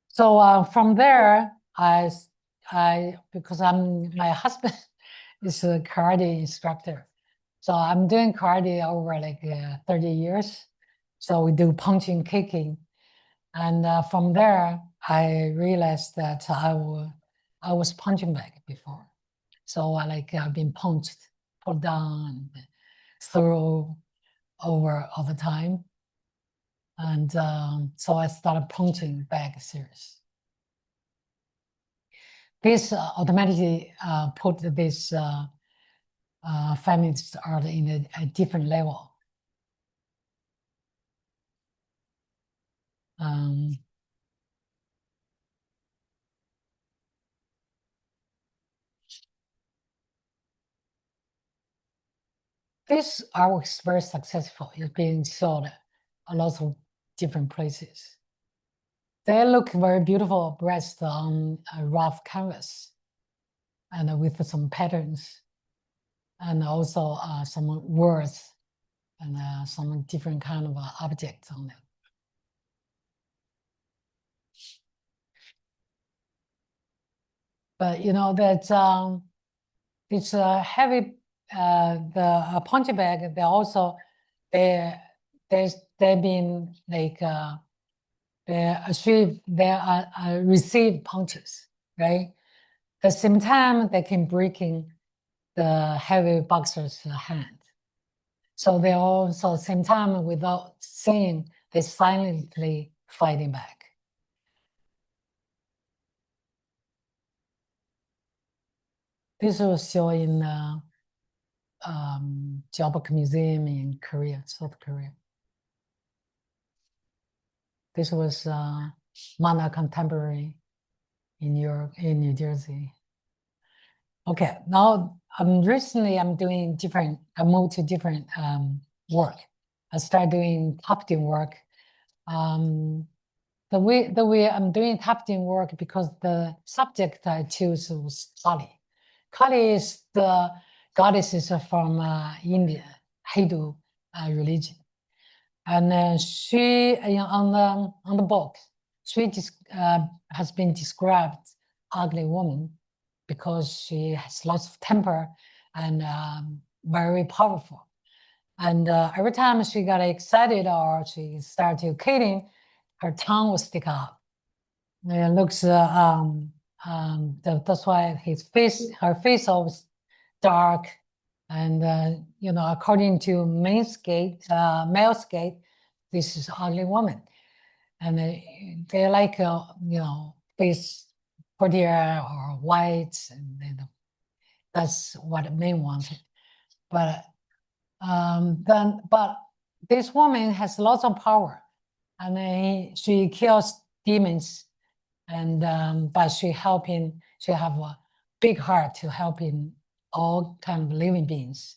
So from there, because my husband is a karate instructor, so I'm doing karate over like 30 years. So we do punching, kicking, and from there I realized that I was punching bag before, so I've been punched, pulled down, throw over all the time. And so I started punching bag series. This automatically put this feminist art in a different level. This artwork is very successful. It's being sold a lot of different places. They look very beautiful breast on a rough canvas and with some patterns and also some words and some different kind of objects on them. But you know that it's heavy. The punch bag. They also they've been like they receive punches, right? At the same time, they can breaking the heavy boxer's hand. So they also same time without saying, they silently fighting back. This was shown in Jeonbuk Museum in Korea, South Korea. This was Mana Contemporary in New Jersey. Okay, now recently I'm doing different. I moved to different work. I started doing tufting work. The way I'm doing tufting work because the subject I chose was Kali. Kali is the goddesses from India, Hindu religion, and she on the book she has been described ugly woman because she has lots of temper and very powerful. And every time she got excited or she started killing, her tongue will stick out. It looks that's why her face always dark, and you know, according to male skate, this is ugly woman, and they like you know, face prettier or white, and that's what men wanted. But but this woman has lots of power, and she kills demons, and but she have a big heart to helping all kind of living beings,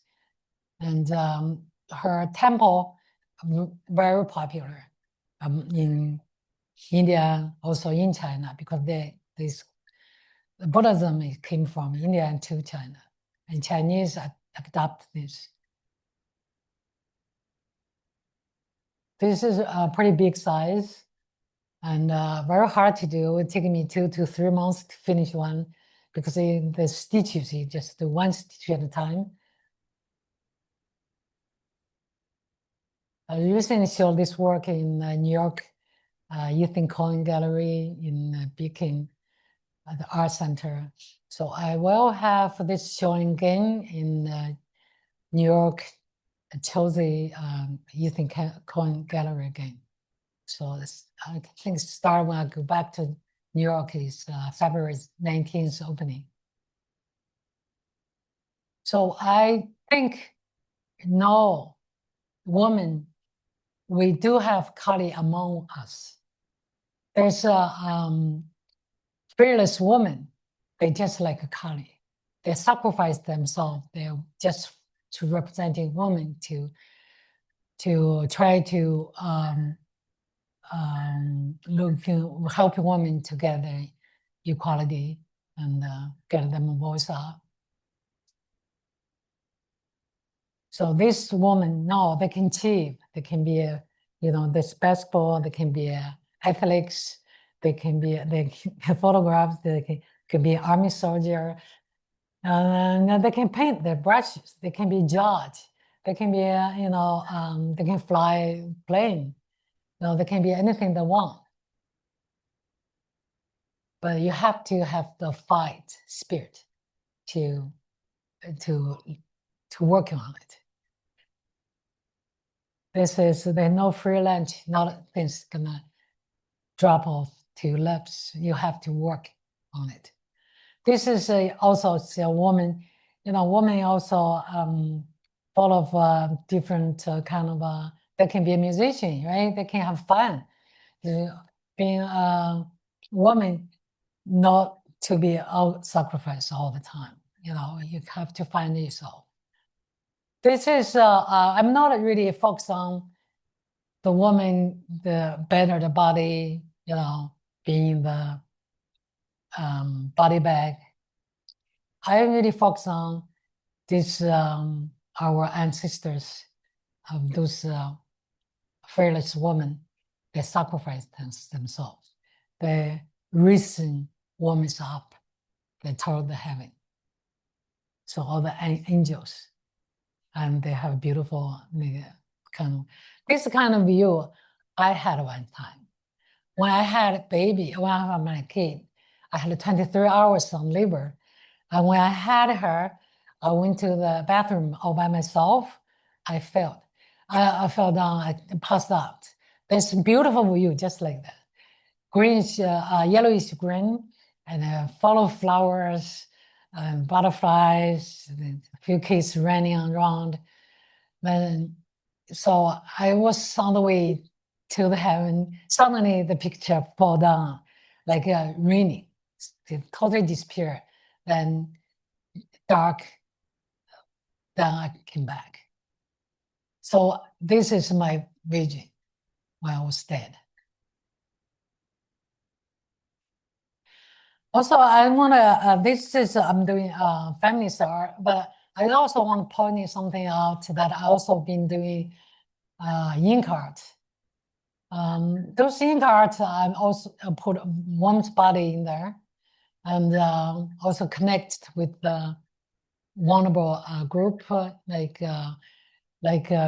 and her temple very popular in India, also in China, because this Buddhism came from India and to China, and Chinese adopt this. This is a pretty big size and very hard to do. It took me 2 to 3 months to finish one because the stitches, you just do one stitch at a time. I recently showed this work in New York Ethan Cohen Gallery in Beacon at the Art Center. So I will have this showing again in New York Chelsea Ethan Cohen Gallery again. So I think start when I go back to New York is February 19th opening. So I think, no, woman, we do have Kali among us. There's a fearless woman. They just like a Kali. They sacrifice themselves. They're just to representing women to try to help women to get the equality and get them a voice up. So this woman, no, they can achieve. They can be a, this basketball. They can be athletes. They can be photographs. They can be army soldier. And they can paint their brushes. They can be judge. They can be, they can fly plane. They can be anything they want. But you have to have the fight spirit to work on it. There's no free lunch. Not things gonna drop off to your laps. You have to work on it. This is also a woman. Women also full of different kind of. They can be a musician, right? They can have fun. Being a woman, not to be out sacrificed all the time. You have to find yourself. This is I'm not really focused on the woman, the better the body, being the body bag. I really focus on this our ancestors of those fearless women. They sacrificed themselves. They risen women up. They toward the heaven. So all the angels, and they have beautiful this kind of view I had one time. When I had a baby, when I had my kid, I had 23 hours on labor. And when I had her, I went to the bathroom all by myself. I fell. I fell down, I passed out. There's a beautiful view, just like that. Greenish, yellowish green, and full of flowers and butterflies, and a few kids running around. And so I was on the way to the heaven. Suddenly the picture fall down, like raining. It totally disappeared. Then dark. Then I came back. So this is my vision when I was dead. Also, I want to, this is, I'm doing feminist art, but I also want to point something out that I also been doing ink art. Those ink art, I also put woman's body in there, and also connect with the vulnerable group, like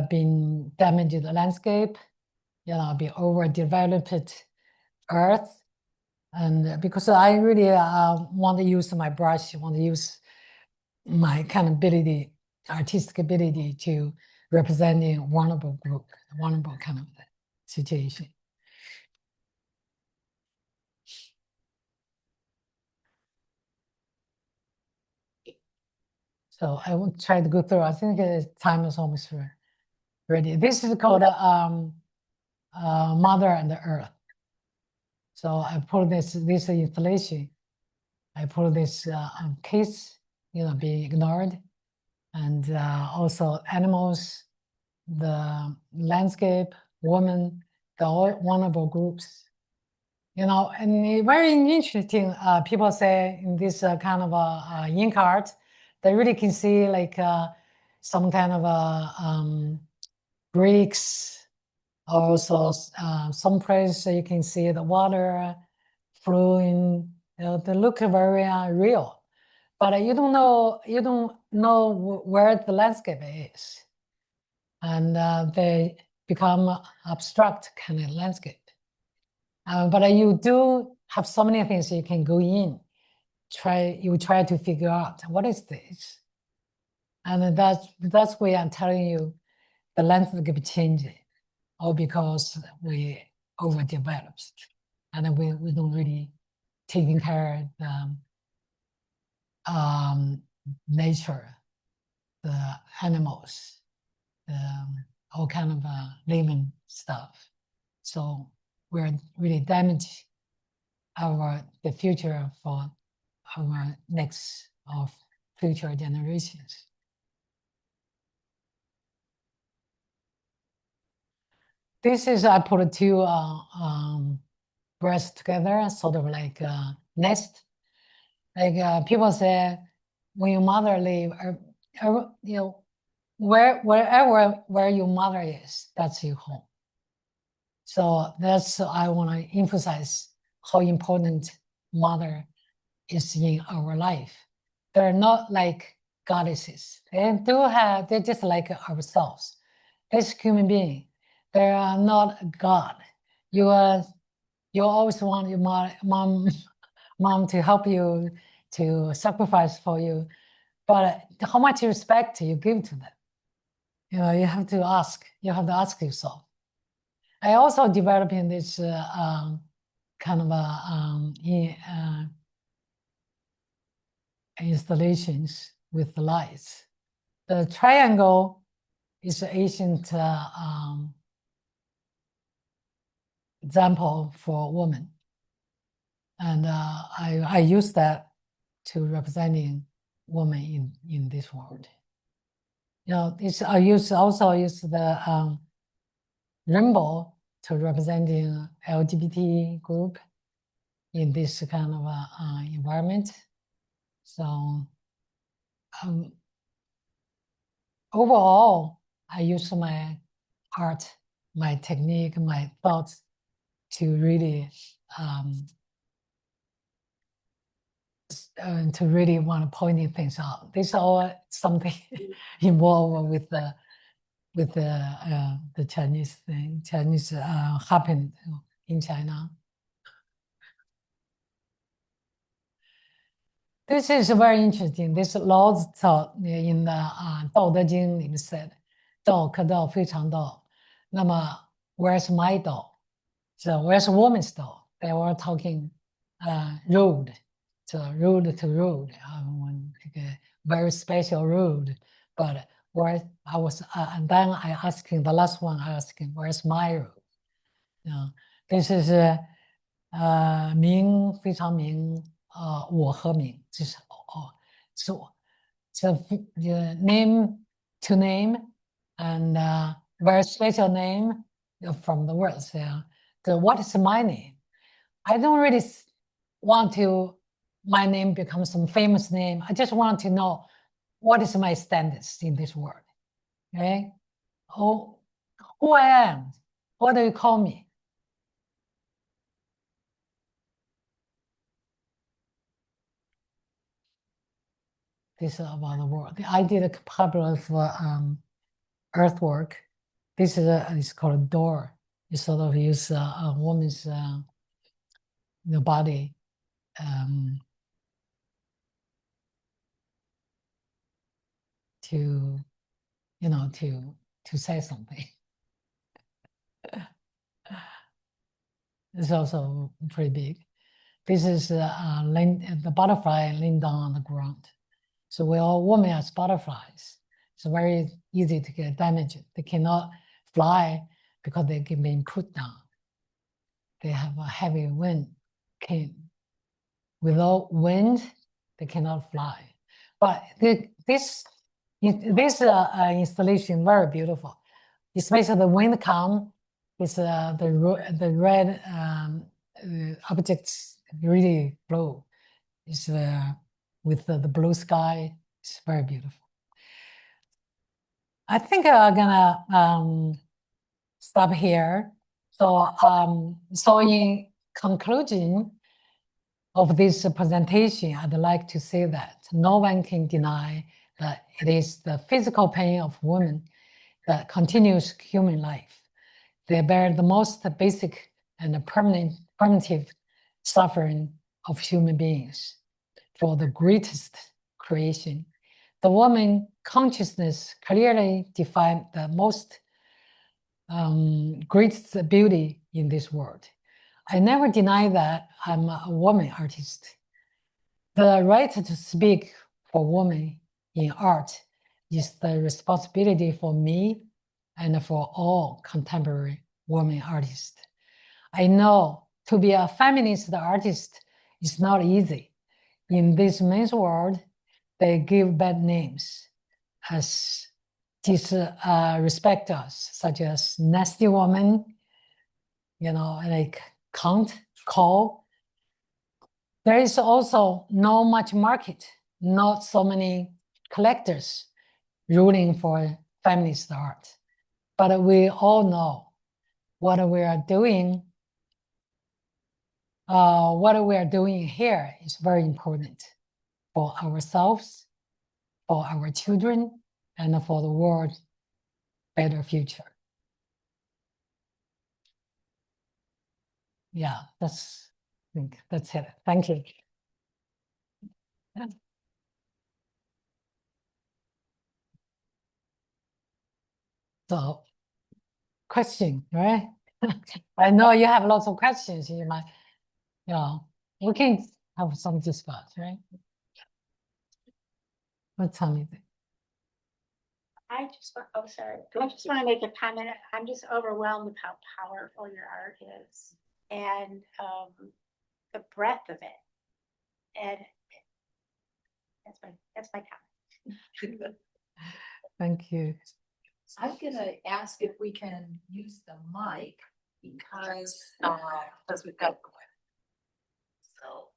being damaged landscape, be overdeveloped earth. And because I really want to use my brush, want to use my kind of ability, artistic ability to represent a vulnerable group, a vulnerable kind of situation. So I will try to go through. I think the time is almost ready. This is called Mother and the Earth. So I put this installation. I put this case, being ignored, and also animals, the landscape, women, the all vulnerable groups. And very interesting. People say in this kind of ink art, they really can see like some kind of bricks. Also, some places you can see the water flowing. They look very real, but you don't know where the landscape is, and they become abstract kind of landscape. But you do have so many things you can go in. You try to figure out what is this, and that's why I'm telling you, the landscape changing, all because we overdeveloped, and we don't really taking care of nature the animals, all kind of living stuff. So we're really damaging the future for our next of future generations. This is, I put two breasts together, sort of like a nest. Like people say, when your mother leave, you know, wherever where your mother is, that's your home. So that's, I want to emphasize how important mother is in our life. They're not like goddesses. They're just like ourselves. They're human being. They are not God. You always want your mom to help you, to sacrifice for you, but how much respect you give to them? You know, you have to ask. You have to ask yourself. I also developing this kind of installations with the lights. The triangle is an ancient example for woman. And I use that to representing women in this world. You know, I also use the rainbow to representing LGBT group in this kind of environment. So overall, I use my art, my technique, my thoughts to really want to pointing things out. This is all something involved with the Chinese thing. Chinese happened in China. This is very interesting. This Lao Tzu in the 道德经 里面 said, 道可道非常道. 那么 where's my 道? So where's woman's 道? They were talking road, so road to road, like a very special road. But where I was, and then I asking the last one, I asking where's my road? You know, this is 名非常名。我和名，这是so name to name and very special name from the words. What is my name? I don't really want to my name become some famous name. I just want to know what is my status in this world. Okay? Oh, who I am? What do you call me? This is about the world. I did a couple of earthwork. This is it's called a door. You sort of use a woman's the body to, you know, to say something. It's also pretty big. This is the butterfly laying down on the ground. So we all women as butterflies. It's very easy to get damaged. They cannot fly because they can be put down. They have a heavy wind. Without wind, they cannot fly. But this installation very beautiful. Especially the wind come, is the red objects really blow. It's with the blue sky. It's very beautiful. I think I'm gonna stop here. So in conclusion of this presentation, I'd like to say that no one can deny that it is the physical pain of women that continues human life. They bear the most basic and primitive suffering of human beings. For the greatest creation, the woman consciousness clearly defined the most greatest beauty in this world. I never deny that I'm a woman artist. The right to speak for women in art is the responsibility for me and for all contemporary women artists. I know to be a feminist artist is not easy. In this men's world, they give bad names as disrespect us, such as nasty woman, like can't call. There is also not much market, not so many collectors ruling for feminist art. But we all know what we are doing. What we are doing here is very important for ourselves, for our children, and for the world's better future. Yeah, I think that's it. Thank you. So, question, right? I know you have lots of questions. You might, we can have some discuss, right? What time is it? I just want, oh, sorry. I just want to make a comment. I'm just overwhelmed with how powerful your art is and the breadth of it. And that's my comment. Thank you. I'm gonna ask if we can use the mic because we've got. So.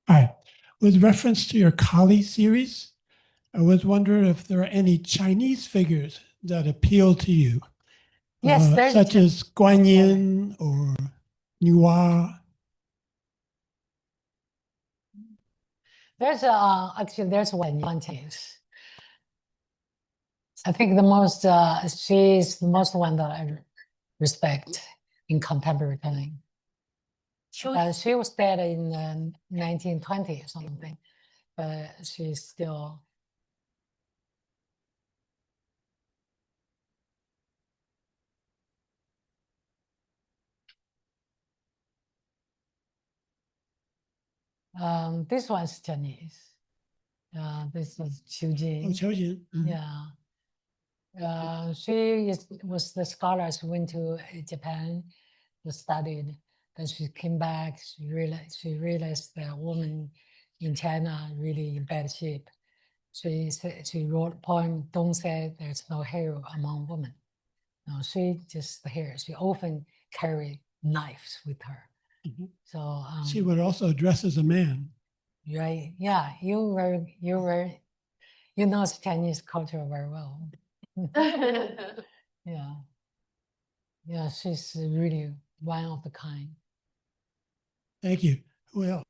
Hi. With reference to your Kali series, I was wondering if there are any Chinese figures that appeal to you. Yes, there's such as Guan Yin or Nuwa. There's actually there's one Chinese. I think the most she's the most one that I respect in contemporary painting. She was dead in 1920 or something, but she's still. This one's Chinese. This is Qiu Jin. Oh, Qiu Jin. Yeah. She was the scholars who went to Japan, studied. Then she came back. She realized that women in China are really in bad shape. She wrote a poem. Don't say there's no hero among women. No, she just here. She often carry knives with her. Mhm. So She would also dress as a man. right. Yeah, you know Chinese culture very well. Yeah. Yeah, she's really one of a kind. Thank you. Who else?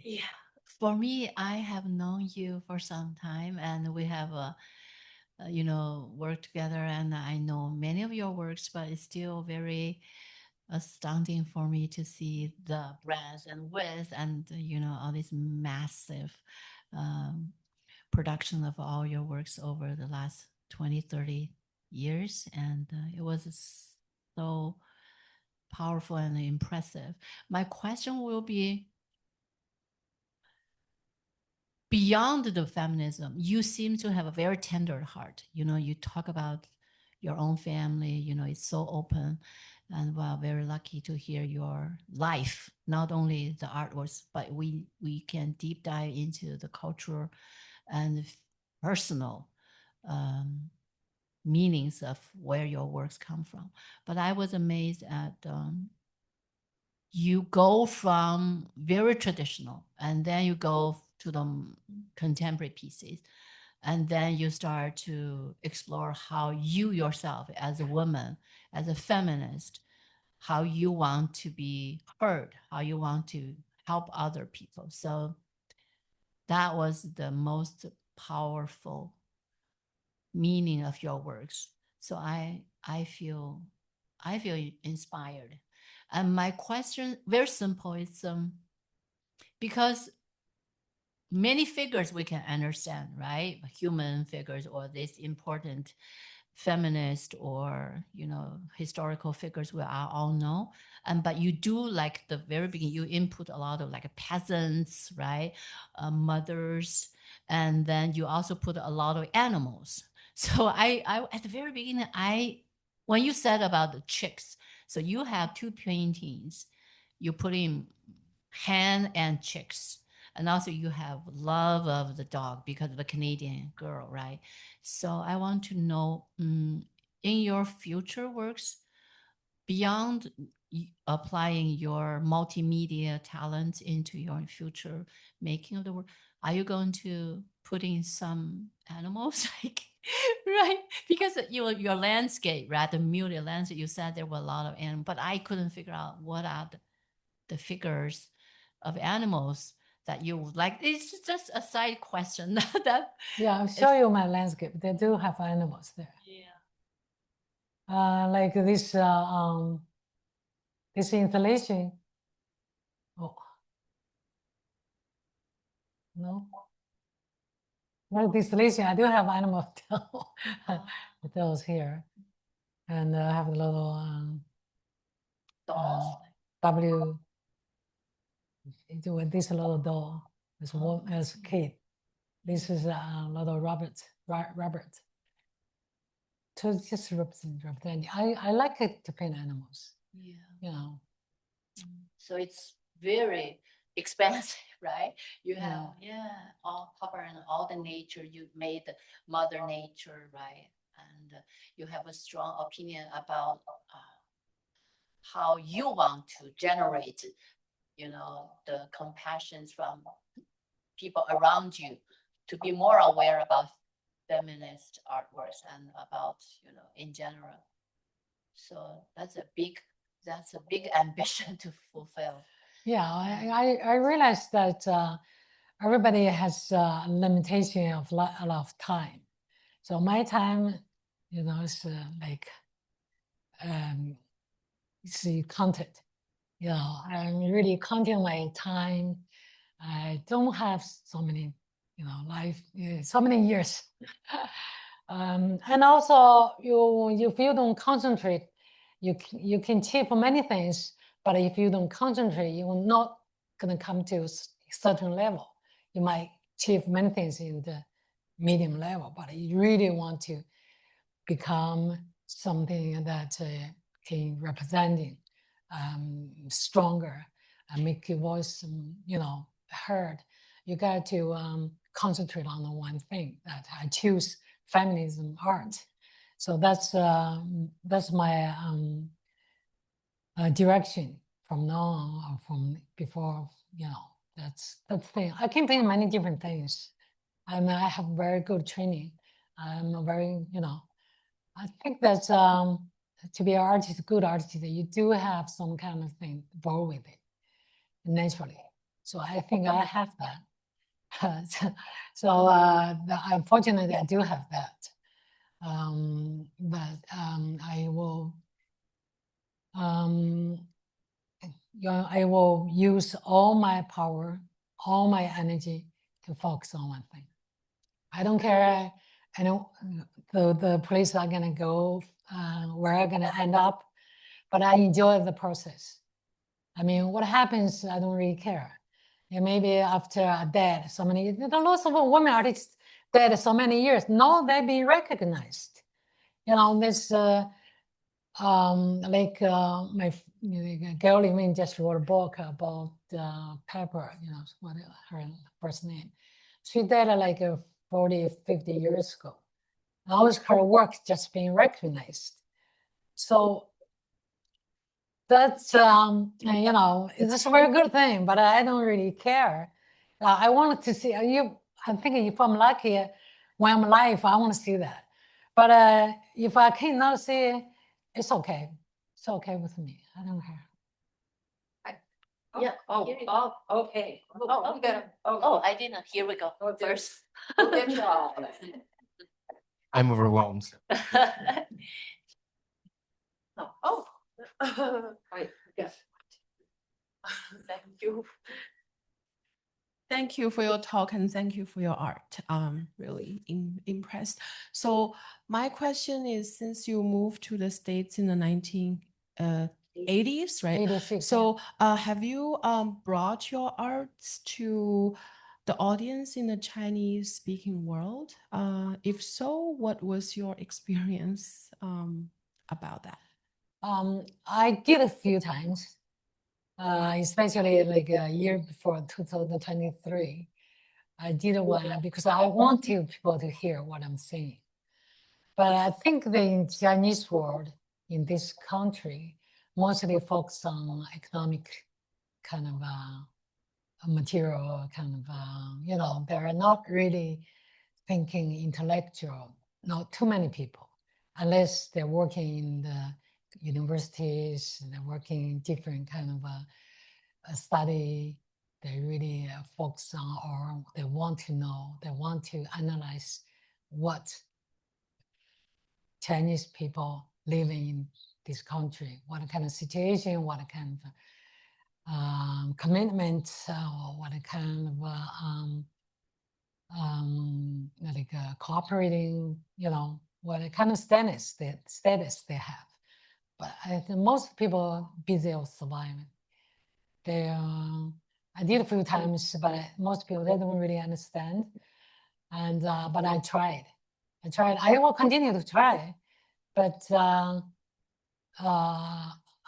Yeah, for me, I have known you for some time, and we have worked together, and I know many of your works, but it's still very astounding for me to see the breadth and width and all this massive production of all your works over the last 20-30 years, and it was so powerful and impressive. My question will be, beyond the feminism, you seem to have a very tender heart. You talk about your own family, it's so open, and we're very lucky to hear your life, not only the artworks, but we can deep dive into the cultural and personal meanings of where your works come from. But I was amazed at you go from very traditional, and then you go to the contemporary pieces, and then you start to explore how you yourself as a woman, as a feminist, how you want to be heard, how you want to help other people. So that was the most powerful meaning of your works. So I feel inspired. And my question, very simple, is because many figures we can understand, right? Human figures or this important feminist or, you know, historical figures we all know. But you do, like the very beginning, you input a lot of like peasants, right? Mothers, and then you also put a lot of animals. So I at the very beginning, when you said about the chicks, so you have two paintings, you put in hen and chicks, and also you have love of the dog because of the Canadian girl, right? So I want to know, in your future works, beyond applying your multimedia talents into your future making of the work, are you going to put in some animals, like, right? Because your landscape, right, the muted landscape, you said there were a lot of animals, but I couldn't figure out what are the figures of animals that you would like. It's just a side question. That Yeah, I'll show you my landscape. They do have animals there. yeah. Like this installation. Oh, no. Well, this installation, I do have animal those here, and I have a little Dolls. W. With this little doll as one as a kid. This is a little Robert. To just represent. I like it to paint animals. Yeah. You know. So it's very expensive, right? You Yeah. have all cover and all the nature you made, Mother Nature, right? And you have a strong opinion about how you want to generate, you know, the compassions from people around you to be more aware about feminist artworks and about, you know, in general. So that's a big ambition to fulfill. Yeah, I realized that everybody has a limitation of a lot of time. So my time, you know, is like it's counted. You know, I'm really counting my time. I don't have so many, you know, so many years. And also, if you don't concentrate, you can achieve many things. But if you don't concentrate, you will not gonna come to a certain level. You might achieve many things in the medium level, but you really want to become something that can representing stronger and make your voice, you know, heard. You got to concentrate on the one thing that I choose feminism art. So that's my direction from now on, or from before. You know, that's the thing. I can paint many different things, and I have very good training. I'm a very, you know, I think that's to be an artist, good artist, you do have some kind of thing born with it naturally. So I think I have that. Unfortunately, I do have that. But I will, I will use all my power, all my energy to focus on one thing. I don't care. I know the place I'm gonna go, where I'm gonna end up, but I enjoy the process. I mean, what happens, I don't really care. And maybe after a dead, so many, there are lots of women artists dead so many years. No, they be recognized. You know, this like my girl even just wrote a book about Pepper. You know, what her first name. She died like 40, 50 years ago. Always her work just being recognized. So that's, you know, it's a very good thing, but I don't really care. I wanted to see you. I'm thinking if I'm lucky, when I'm alive, I want to see that. But if I cannot see it, it's okay. It's okay with me. I don't care. Yeah. Okay. You got it. Oh, I didn't. Here we go. First. I'm overwhelmed. Oh. Wait. Yes. Thank you. Thank you for your talk and thank you for your art. Really impressed. So my question is, since you moved to the States in the 1980s, right? 86. So have you brought your arts to the audience in the Chinese speaking world? If so, what was your experience about that? I did a few times, especially like a year before 2023. I did one because I wanted people to hear what I'm saying. But I think the Chinese world in this country mostly focus on economic kind of material, kind of, you know, they're not really thinking intellectual, not too many people, unless they're working in the universities, they're working in different kind of study, they really focus on, or they want to know, they want to analyze what Chinese people living in this country, what kind of situation, what kind of commitment, or what kind of like cooperating, you know, what kind of status they have. But I think most people busy with surviving. They, I did a few times, but most people they don't really understand. And but I tried. I will continue to try, but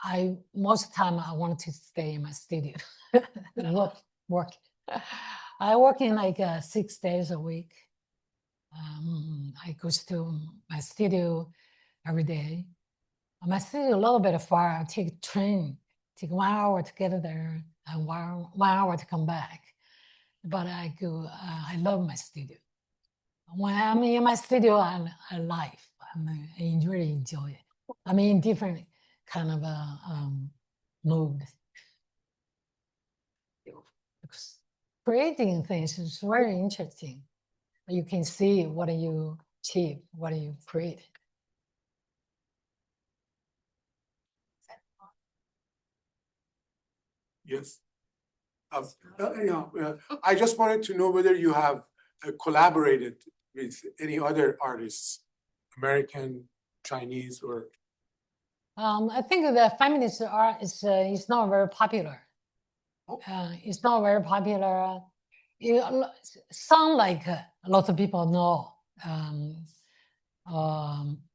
I most of the time I want to stay in my studio, work. I work in like 6 days a week. I go to my studio every day. My studio a little bit far. I take a train, take 1 hour to get there and 1 hour to come back. But I go. I love my studio. When I'm in my studio, I'm alive. I really enjoy it. I'm in different kind of mood. Creating things is very interesting. You can see what you achieve, what you create. Yes. I just wanted to know whether you have collaborated with any other artists, American, Chinese, or. I think the feminist art is not very popular. It's not very popular. It sound like lots of people know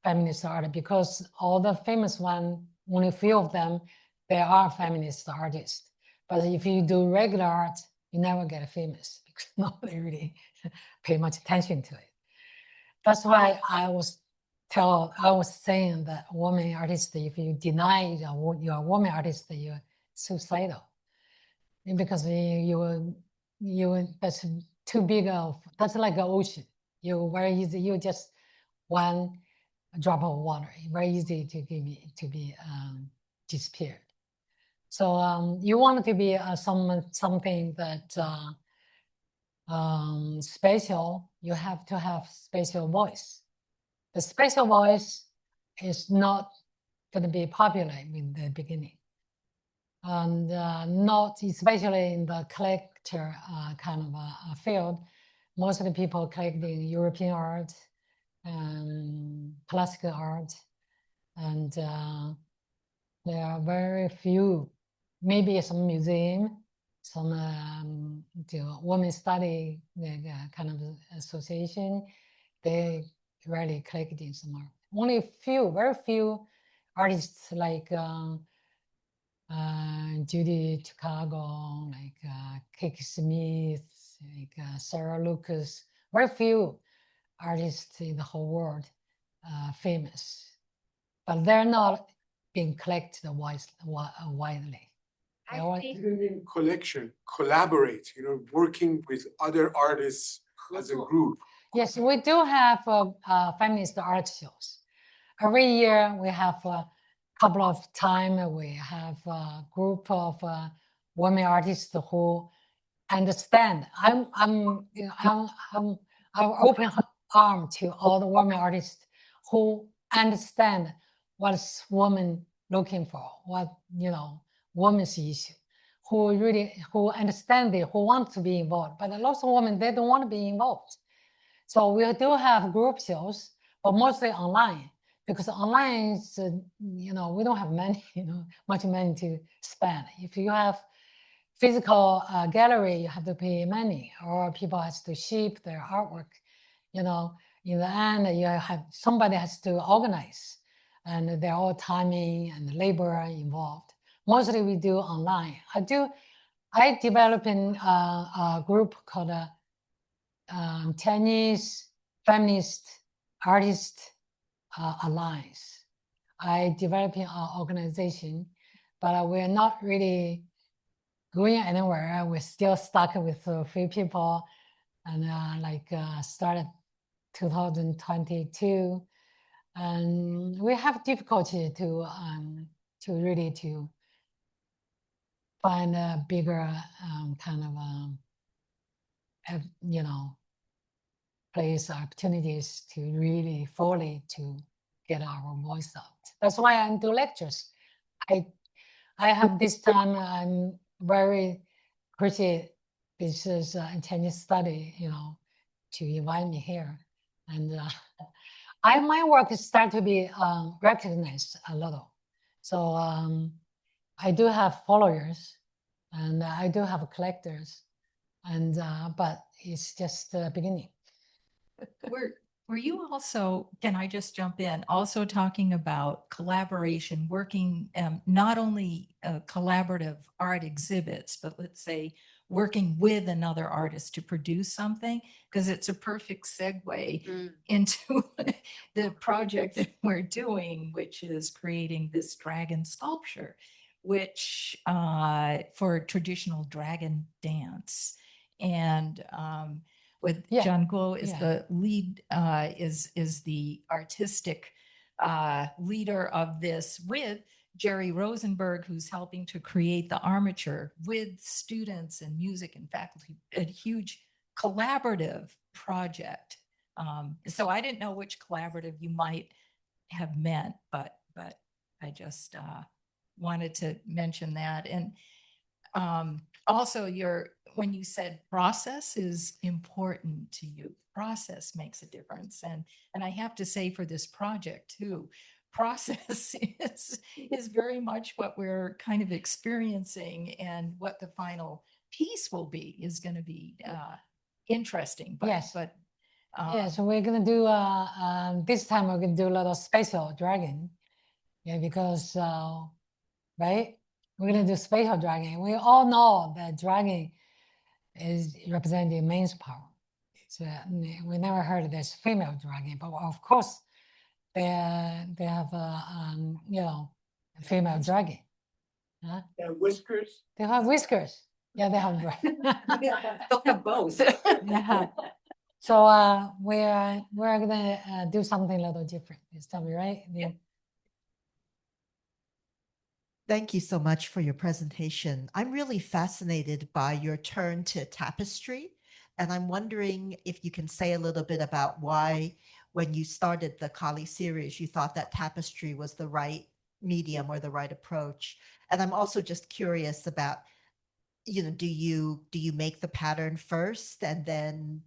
feminist art because all the famous one, only a few of them, they are feminist artists. But if you do regular art, you never get famous because nobody really pay much attention to it. That's why I was saying that woman artist, if you deny you're a woman artist, you're suicidal. Because you that's too big of, that's like an ocean. You very easy, you just one drop of water, very easy to be disappeared. So you want to be something that special. You have to have special voice. The special voice is not going to be popular in the beginning, and not especially in the collector kind of field. Most of the people collecting European art and classical art, and there are very few, maybe some museum, some the women study kind of association, they rarely collecting some art. Only a few, very few artists like Judy Chicago, like Kiki Smith, like Sarah Lucas, very few artists in the whole world famous, but they're not being collected widely. I didn't mean collection, collaborate, working with other artists as a group. Yes, we do have feminist art shows. Every year we have a couple of times we have a group of women artists who understand. I'm open arm to all the women artists who understand what's woman looking for, what woman's issue, who understand it, who want to be involved. But lots of women, they don't want to be involved. So we do have group shows, but mostly online, because online is, we don't have money, much money to spend. If you have physical gallery, you have to pay money, or people has to ship their artwork. In the end, somebody has to organize, and they're all timing and labor involved. Mostly we do online. I developed a group called Chinese Feminist Artist Alliance. I developed an organization, but we're not really going anywhere. We're still stuck with a few people, and started 2022, and we have difficulty to really find a bigger place, opportunities to really fully to get our voice out. That's why I do lectures. I have this time, I'm very appreciate this is Chinese study, to invite me here. And my work is start to be recognized a little. So I do have followers, and I do have collectors, and but it's just the beginning. Were you also, can I just jump in, also talking about collaboration, working not only collaborative art exhibits, but let's say working with another artist to produce something? Because it's a perfect segue into the project that we're doing, which is creating this dragon sculpture, which for traditional dragon dance. And with Zhen Guo is the lead, is the artistic leader of this, with Jerry Rosenberg, who's helping to create the armature with students and music and faculty, a huge collaborative project. So I didn't know which collaborative you might have meant, but I just wanted to mention that. And also when you said process is important to you, process makes a difference. And I have to say for this project too, process is very much what we're kind of experiencing, and what the final piece will be is going to be interesting. But, yes. But so we're going to do, this time we're going to do a little spatial dragon. Yeah, because, right? We're going to do spatial dragon. We all know that dragon is representing men's power. So we never heard of this female dragon, but of course they have a female dragon. Huh? They have whiskers. They have whiskers. Yeah, they have. they'll have both. Yeah. So we're gonna do something a little different this time, right? Yeah. Thank you so much for your presentation. I'm really fascinated by your turn to tapestry. And I'm wondering if you can say a little bit about why, when you started the Kali series, you thought that tapestry was the right medium or the right approach. And I'm also just curious about, do you make the pattern first and then,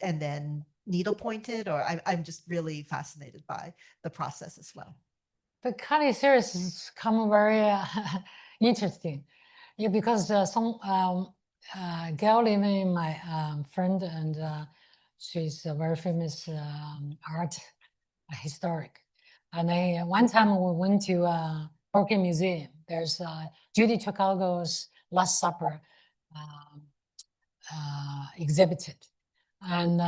and then needle pointed, or I'm just really fascinated by the process as well. The Kali series has come very interesting, because some girl living my friend, and she's a very famous art historic. And one time we went to Brooklyn Museum. There's Judy Chicago's Last Supper exhibited, and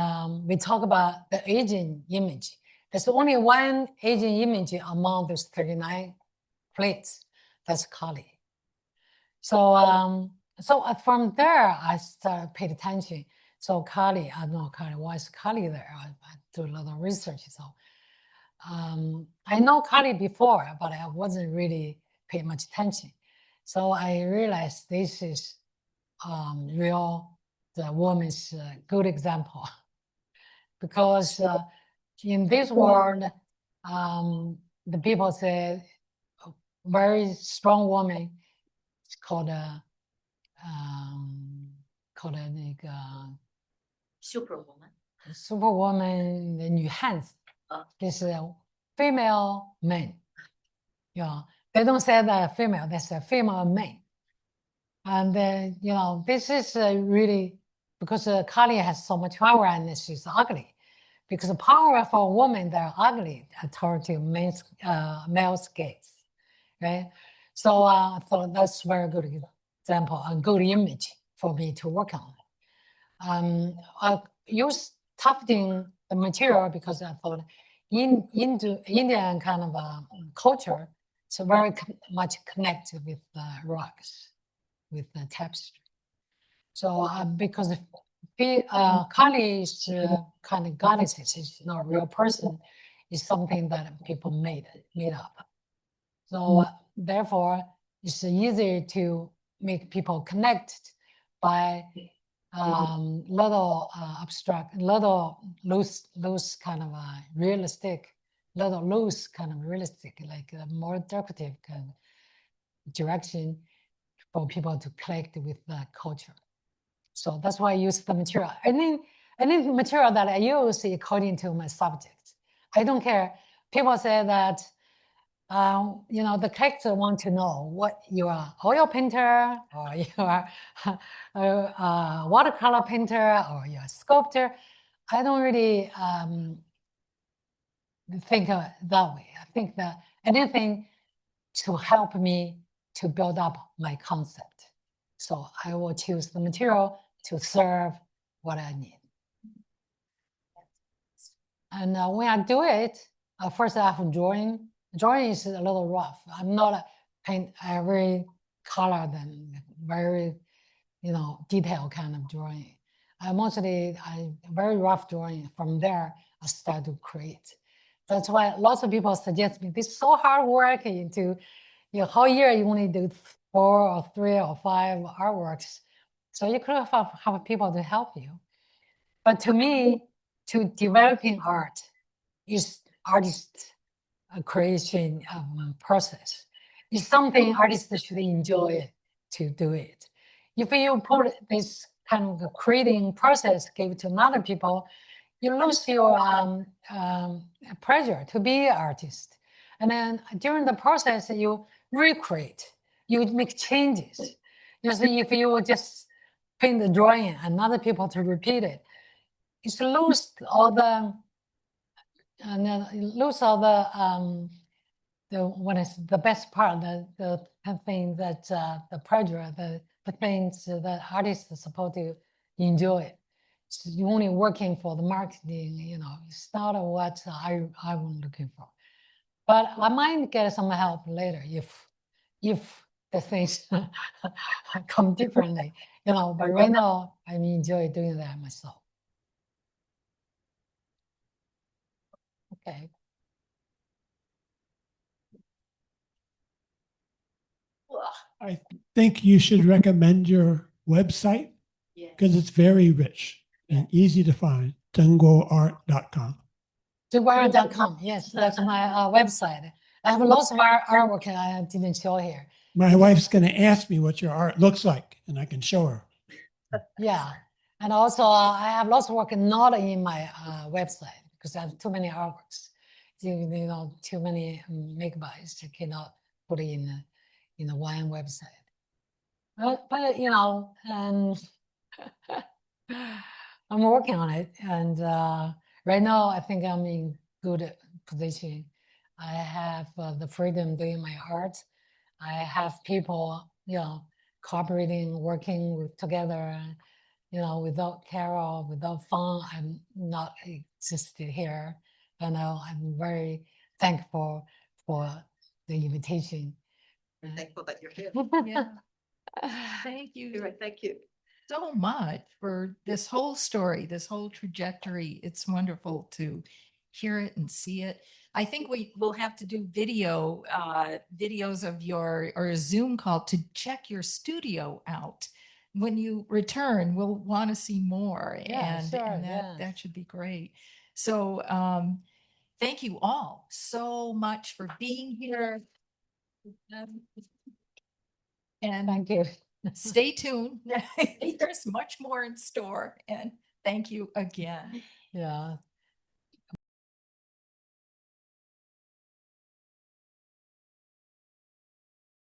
we talk about the aging image. There's only one aging image among those 39 plates. That's Kali. So from there, I started paying attention. So Kali, I don't know Kali, why is Kali there? I do a lot of research. So I know Kali before, but I wasn't really paying much attention. So I realized this is the woman's good example, because in this world, the people say a very strong woman is called 考的那个 Superwoman. Superwoman 的女汉子，就是 female man. Yeah, they don't say that female, they say female man. And this is really because Kali has so much power and she's ugly. Because the power for a woman, they're ugly toward to male's gaze, right? So I thought that's very good example, a good image for me to work on. I use tufting the material because I thought into Indian kind of culture, it's very much connected with the rocks, with the tapestry. So because Kali is kind of goddess, it's not a real person, it's something that people made up. So therefore, it's easier to make people connect by little abstract, little loose kind of realistic, little loose kind of realistic, like a more decorative kind of direction for people to connect with the culture. So that's why I use the material. Any material that I use according to my subject. I don't care. People say that, the character want to know what you are, oil painter, or you are a watercolor painter, or you're a sculptor. I don't really think that way. I think that anything to help me to build up my concept. So I will choose the material to serve what I need. And when I do it, first I have drawing. Drawing is a little rough. I'm not a paint every color and very, detailed kind of drawing. I very rough drawing. From there, I start to create. That's why lots of people suggest me, this is so hard work into, whole year you only do 4 or 3 or 5 artworks. So you could have people to help you. But to me, to developing art is artist creation process. It's something artists should enjoy to do it. If you put this kind of creating process, give it to other people, you lose your pleasure to be an artist. And then during the process, you recreate, you make changes. If you just paint the drawing and other people to repeat it, it's lose all the what is the best part, the thing that the pleasure, the things that artists are supposed to enjoy. So you're only working for the marketing, it's not what I'm looking for. But I might get some help later if the things come differently, but right now I enjoy doing that myself. Okay. I think you should recommend your website because it's very rich and easy to find. ZhenGuoArt.com. ZhenGuoArt.com. Yes, that's my website. I have lots of artwork I didn't show here. My wife's going to ask me what your art looks like, and I can show her. Yeah, and also I have lots of work not in my website because I have too many artworks. Too many megabytes. I cannot put it in the one website. But I'm working on it, and right now I think I'm in good position. I have the freedom doing my art. I have people, cooperating, working together. Without Carol, without fun, I'm not existed here. I'm very thankful for the invitation. We're thankful that you're here. Yeah. Thank you. Right, thank you. So much for this whole story, this whole trajectory. It's wonderful to hear it and see it. I think we will have to do videos of or a Zoom call to check your studio out. When you return, we'll want to see more. Yeah, and, sure, and that should be great. So thank you all so much for being here. And Thank you. stay tuned. There's much more in store, and thank you again. Yeah,